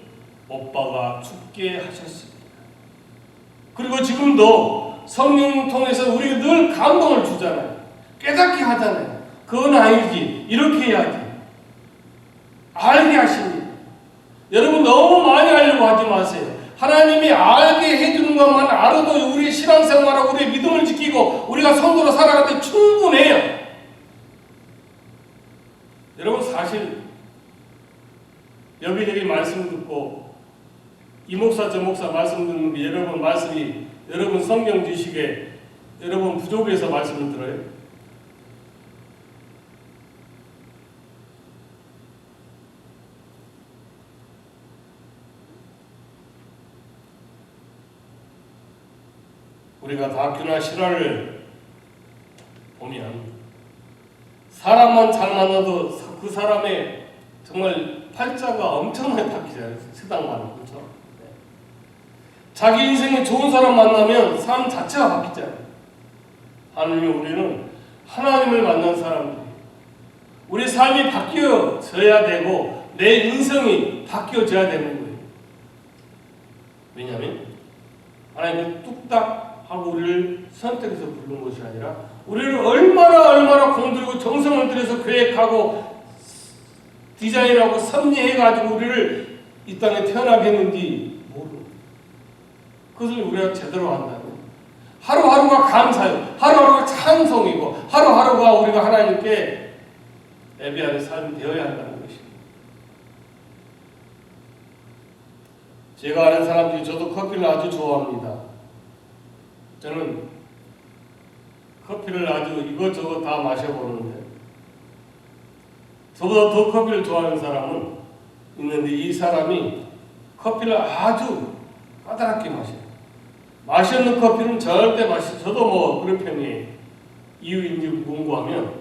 못 박아 죽게 하셨습니다. 그리고 지금도 성령 통해서 우리가 늘 감동을 주잖아요. 깨닫게 하잖아요. 그건 아니지. 이렇게 해야지. 알게 하십니다. 여러분 너무 많이 알려고 하지 마세요. 하나님이 알게 해주는 것만 알아도 우리의 신앙생활하고 우리의 믿음을 지키고 우리가 성도로 살아갈 때 충분해요. 여러분 사실 여기저기 말씀 듣고 이 목사 저 목사 말씀 듣는데 여러분 말씀이 여러분 성경 지식에 여러분 부족해서 말씀을 들어요? 우리가 다큐나 실화를 보면 사람만 잘 만나도 그 사람의 정말 팔자가 엄청나게 바뀌잖아요. 세상만 그렇죠? 네. 자기 인생에 좋은 사람 만나면 삶 자체가 바뀌잖아요. 하나님이 우리는 하나님을 만난 사람들이 우리 삶이 바뀌어져야 되고 내 인생이 바뀌어져야 되는 거예요. 왜냐하면 하나님은 뚝딱 하고 우리를 선택해서 부른 것이 아니라 우리를 얼마나 공들이고 정성을 들여서 계획하고 디자인하고 섭리해가지고 우리를 이 땅에 태어나게 했는지 모르는 그것을 우리가 제대로 한다면 하루하루가 감사요, 하루하루가 찬송이고 하루하루가 우리가 하나님께 예배하는 삶이 되어야 한다는 것입니다. 제가 아는 사람들이 저도 커피를 아주 좋아합니다. 저는 커피를 아주 이것저것 다 마셔보는데 저보다 더 커피를 좋아하는 사람은 있는데 이 사람이 커피를 아주 까다롭게 마셔요. 맛이 없는 커피는 절대 저도 뭐 그런 편이에요. 이유인지 궁금하면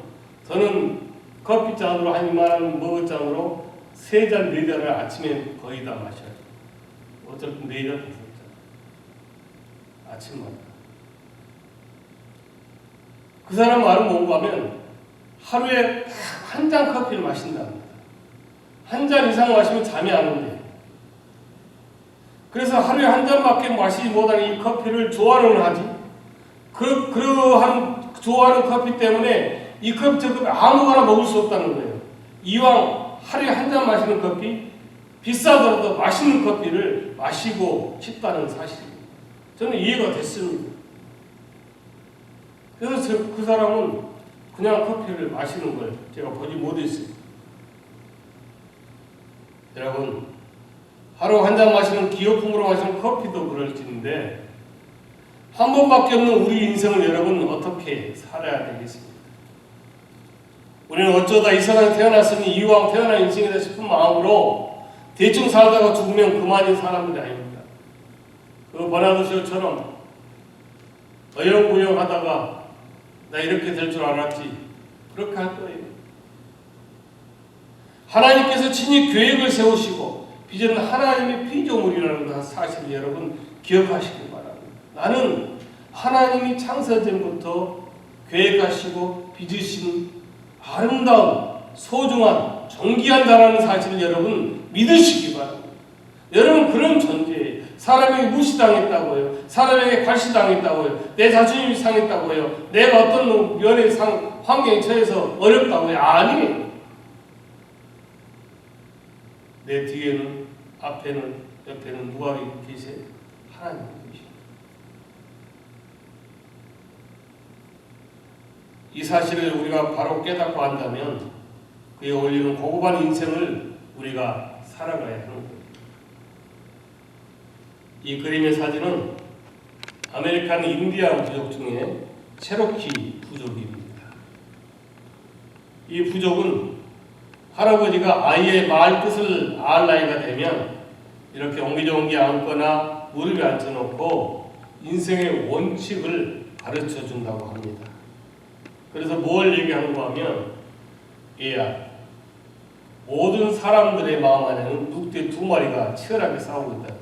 저는 커피잔으로 한 이만한 머그잔으로 3잔, 4잔을 아침에 거의 다 마셔요. 어쩔 땐 4잔, 5잔 아침마다. 그 사람 말은 뭔가 하면 하루에 한 잔 커피를 마신답니다. 한 잔 이상 마시면 잠이 안 온대요. 그래서 하루에 한 잔밖에 마시지 못하는 이 커피를 좋아는 하지. 그러한 좋아하는 커피 때문에 이 커피 저 커피 아무거나 먹을 수 없다는 거예요. 이왕 하루에 한 잔 마시는 커피 비싸더라도 맛있는 커피를 마시고 싶다는 사실입니다. 저는 이해가 됐습니다. 그래서 그 사람은 그냥 커피를 마시는 걸 제가 보지 못했어요. 여러분, 하루 한 잔 마시는 기호품으로 마시는 커피도 그럴지인데 한 번밖에 없는 우리 인생을 여러분 어떻게 살아야 되겠습니까? 우리는 어쩌다 이 세상에 태어났으니 이왕 태어난 인생이다 싶은 마음으로 대충 살다가 죽으면 그만인 사람들이 아닙니다. 그 버나드 셔처럼 어영부영 하다가 나 이렇게 될 줄 알았지 그렇게 할 거예요. 하나님께서 친히 계획을 세우시고 빚은 하나님의 피조물이라는 사실 여러분 기억하시기 바랍니다. 나는 하나님이 창세전부터 계획하시고 빚으신 아름다운 소중한 존귀한 자라는 사실을 여러분 믿으시기 바랍니다. 여러분 그런 존재예요. 사람에게 무시당했다고요. 사람에게 괄시당했다고요. 내 자존심이 상했다고요. 내가 어떤 면의 환경에 처해서 어렵다고요. 아니에요. 내 뒤에는 앞에는 옆에는 누가 계세요? 하나님 계십니다. 이 사실을 우리가 바로 깨닫고 한다면 그에 어울리는 고급한 인생을 우리가 살아가야 하는 거예요. 이 그림의 사진은 아메리칸 인디안 부족 중에 체로키 부족입니다. 이 부족은 할아버지가 아이의 말 뜻을 알 나이가 되면 이렇게 옹기종기 앉거나 무릎에 앉혀놓고 인생의 원칙을 가르쳐 준다고 합니다. 그래서 뭘 얘기하는가 하면 얘야, 모든 사람들의 마음 안에는 늑대 두 마리가 치열하게 싸우고 있다.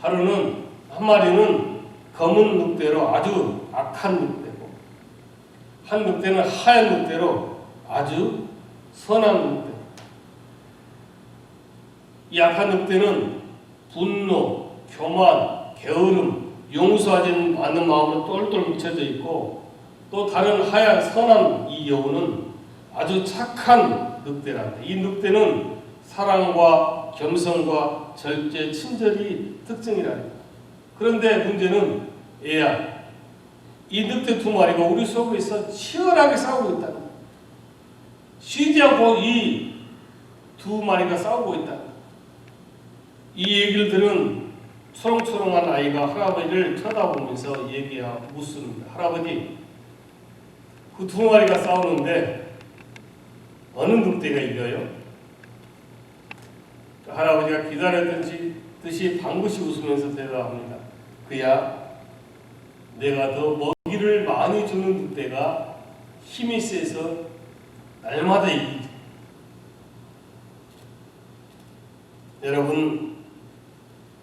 하루는 한 마리는 검은 늑대로 아주 악한 늑대고 한 늑대는 하얀 늑대로 아주 선한 늑대. 이 악한 늑대는 분노, 교만, 게으름, 용서하지 않는 마음으로 똘똘 뭉쳐져 있고 또 다른 하얀 선한 이 여우는 아주 착한 늑대란다. 이 늑대는 사랑과 겸손과 절제, 친절이 특징이랍니다. 그런데 문제는 얘야, 이 늑대 두 마리가 우리 속에서 치열하게 싸우고 있다. 쉬지 않고 이 두 마리가 싸우고 있다. 이 얘기를 들은 초롱초롱한 아이가 할아버지를 쳐다보면서 묻습니다. 할아버지, 그 두 마리가 싸우는데 어느 늑대가 이겨요? 할아버지가 기다렸던 듯이 방긋이 웃으면서 대답합니다. 그야 내가 더 먹이를 많이 주는 늑대가 힘이 세서 날마다 이기지.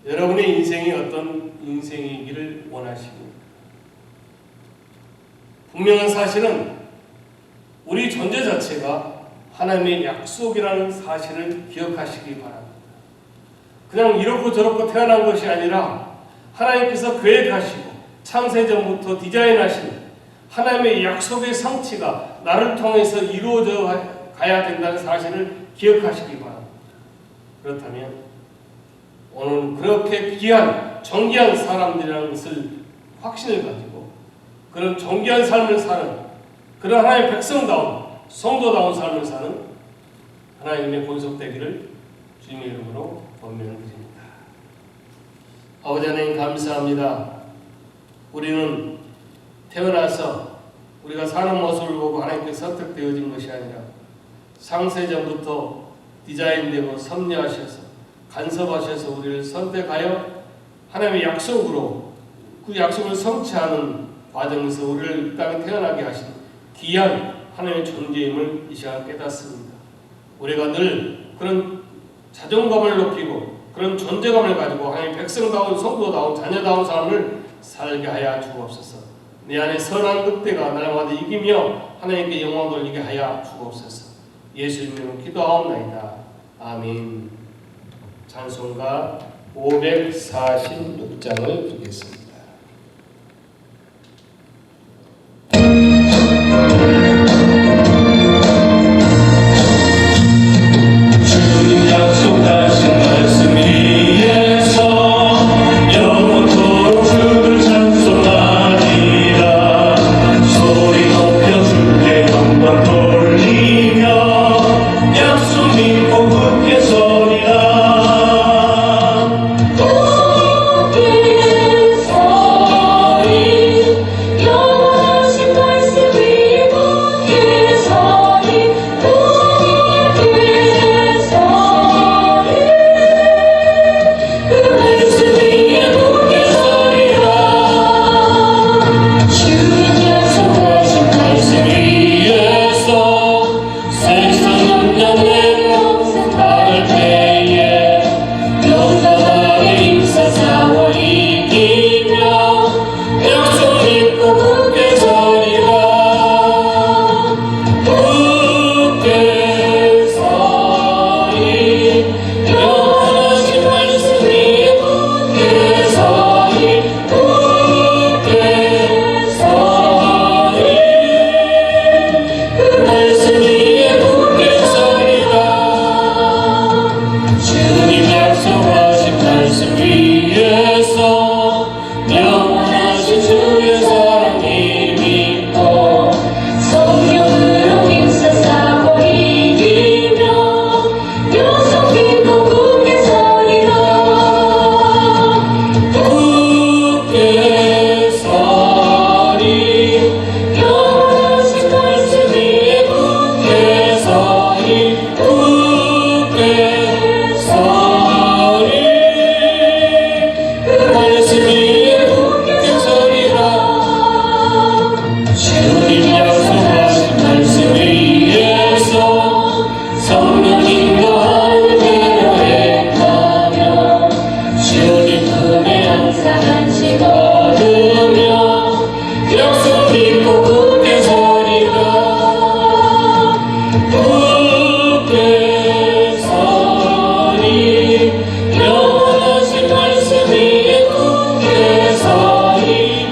여러분의 인생이 어떤 인생이기를 원하십니까? 분명한 사실은 우리 존재 자체가 하나님의 약속이라는 사실을 기억하시기 바랍니다. 그냥 이렇고 저렇고 태어난 것이 아니라 하나님께서 계획하시고 창세전부터 디자인하신 하나님의 약속의 성취가 나를 통해서 이루어져 가야 된다는 사실을 기억하시기 바랍니다. 그렇다면 오늘 그렇게 귀한 존귀한 사람들이라는 것을 확신을 가지고 그런 존귀한 삶을 사는 그런 하나님의 백성다운 성도다운 삶을 사는 하나님의 본속되기를 주님의 이름으로 권면드립니다. 아버지 하나님 감사합니다. 우리는 태어나서 우리가 사는 모습을 보고 하나님께 선택되어진 것이 아니라 상세전부터 디자인되고 섭리하셔서 간섭하셔서 우리를 선택하여 하나님의 약속으로 그 약속을 성취하는 과정에서 우리를 이 땅에 태어나게 하신 귀한 하나님의 존재임을 이 시간 깨닫습니다. 우리가 늘 그런 자존감을 높이고 그런 존재감을 가지고 하나님의 백성다운 성도다운 자녀다운 삶을 살게 하여 주옵소서. 내 안에 선한 늑대가 날마다 이기며 하나님께 영광 돌리게 하여 주옵소서. 예수님으로 기도하옵나이다. 아멘. 찬송가 546장을 부르겠습니다. 주님 약속하신 말씀 위에서 영원토록 주를 찬송하리라. 영원하신 말씀이 굳게 서리 굳게 서리 그 말씀 위에 굳게 서리라 주님 약속하신 말씀 위에서 영원하신 주의 사랑이 믿고 성령으로 힘쓰사고 이기며 요성기도 굳게 서리라 굳게 서리 영원하신 말씀 위에 굳게 서리 굳게 서리 그 말씀 위에 굳게 서리라 주님 약속하신 말씀 위에서 성령 인도하는 대로 행하며 주님 품에 항상 안식 얻으며 약속 믿고 굳게 서리라 굳게 서리 영원하신 말씀 위에 굳게 서리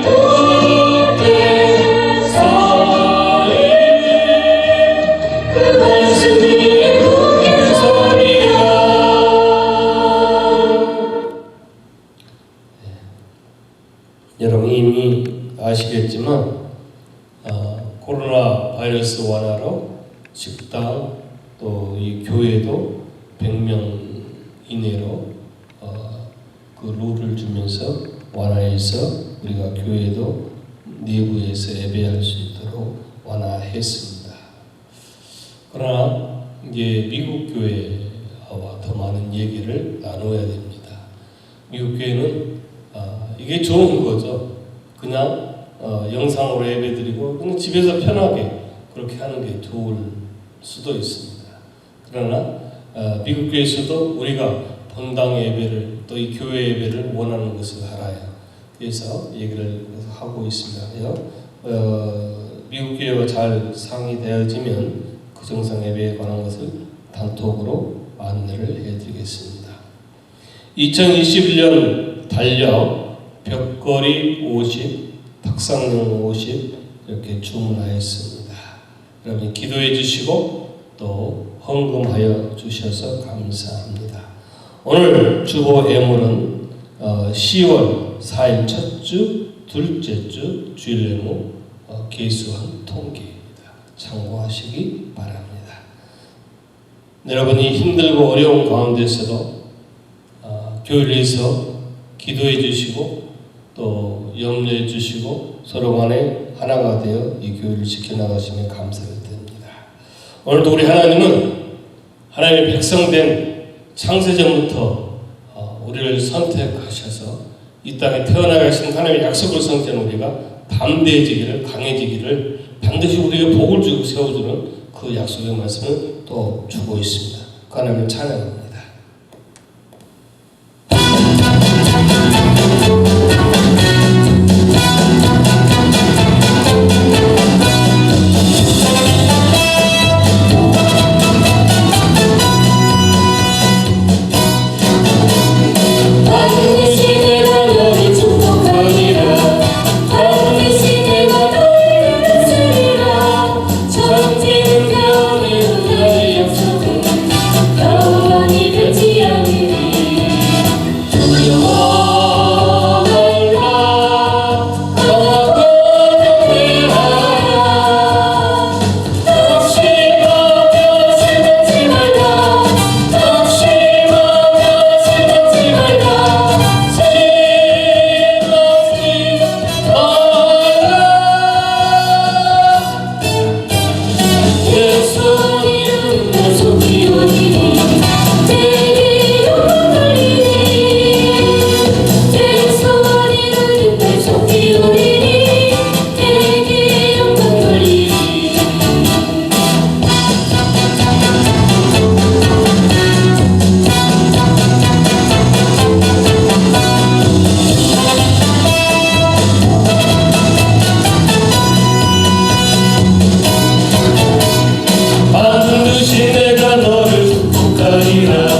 굳게 서리 그 말씀 위에 굳게 서리라. 여러분 이미 아시겠지만 코로나 바이러스 완화로 식당 또 이 교회도 100명 이내로 그 룰을 주면서 완화해서 우리가 교회도 내부에서 예배할 수 있도록 완화했습니다. 그러나 이제 미국 교회와 더 많은 얘기를 나눠야 됩니다. 미국 교회는 이게 좋은 거죠. 그냥 영상으로 예배드리고 그냥 집에서 편하게 그렇게 하는 게 좋을 수도 있습니다. 그러나 미국 교회에서도 우리가 본당 예배를 또 이 교회 예배를 원하는 것을 알아요. 그래서 얘기를 하고 있습니다. 미국 교회와 잘 상의되어지면 그 정상 예배에 관한 것을 단톡으로 안내를 해드리겠습니다. 2021년 달력 벽걸이 50, 탁상용 50 이렇게 주문하였습니다. 여러분 기도해 주시고 또 헌금하여 주셔서 감사합니다. 오늘 주보 예물은 10월 4일 첫 주, 둘째 주 주일 예물 계수한 통계입니다. 참고하시기 바랍니다. 여러분이 힘들고 어려운 가운데서도 교회를 위해서 기도해 주시고 또 염려해 주시고 서로 간에 하나가 되어 이 교회를 지켜나가시면 감사를 드립니다. 오늘도 우리 하나님은 하나님의 백성된 창세전부터 우리를 선택하셔서 이 땅에 태어나가신 하나님의 약속을 성취하는 우리가 담대해지기를 강해지기를 반드시 우리에게 복을 주고 세워주는 그 약속의 말씀을 또 주고 있습니다. 그 하나님을 찬양합니다. 반드시 내가 너를 축복하리라.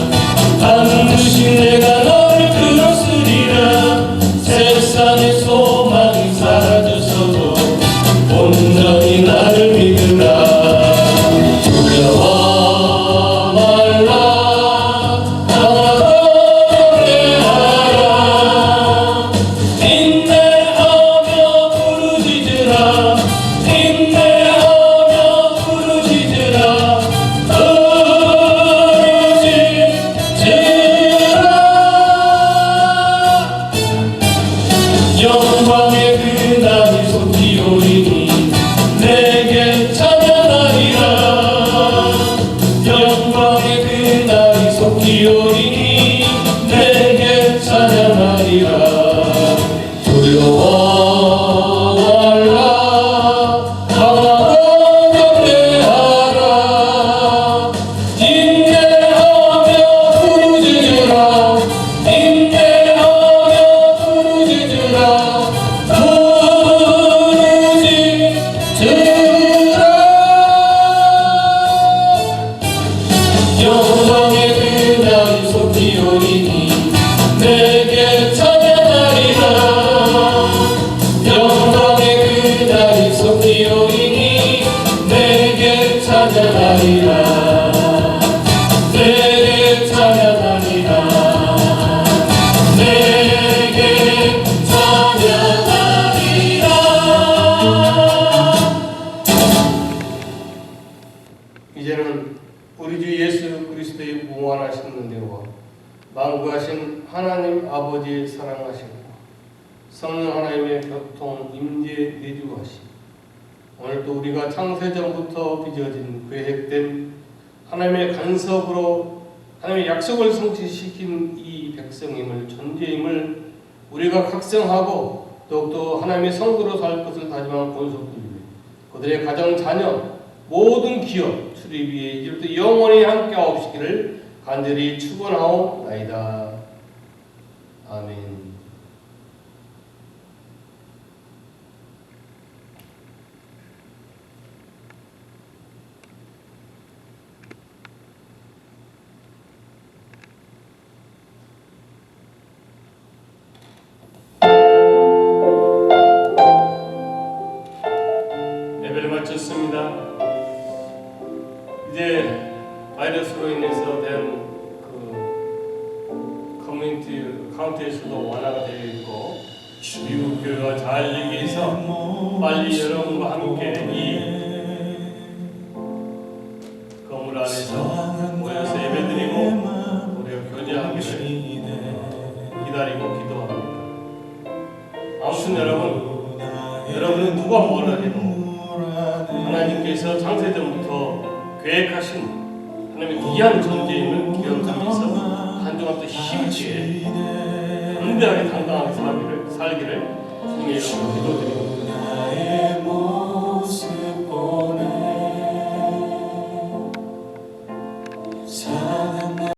속히 오리니 내게 찬양하리라. 두려워 말라 강하고 경배하라. 인내하며 부르짖으라. 인내하며 부르짖으라. 부르짖으라. 영광의 그날이 속히 오리니 내게 찬양하리라. 영광의 그날이 속히 오리니 내게 찬양하리라. 내게 찬양하리라. 내게 찬양하리라. 이제는 우리 주 예수 그리스도의 무한하신 은혜와 만구하신 하나님 아버지의 사랑하심과 성령 하나님의 교통 임재 내주하심, 오늘도 우리가 창세전부터 빚어진 계획된 하나님의 간섭으로 하나님의 약속을 성취시킨 이 백성임을, 존재임을 우리가 각성하고 더욱더 하나님의 성도로 살 것을 다짐한 본속들, 그들의 가정, 자녀, 모든 기업, 출입이 이제부터 영원히 함께하옵시기를 간절히 축원하옵나이다. 아멘. 예배를 마쳤습니다. 이제 바이러스로 인해서 된 카운티에서도 완화가 되어 있고 미국 교회가 잘 얘기해서 빨리 여러분과 함께 이 건물 안에서 모여서 예배드리고 우리가 교제하기를 기다리고 기도합니다. 아무튼 여러분은 누가 뭐라 해도 하나님께서 창세전부터 계획하신 하나님의 귀한 존재임을 기억하면서 한 주간 또 힘있게 담대하게 당당하게 살기를 주님의 이름으로 기도드립니다.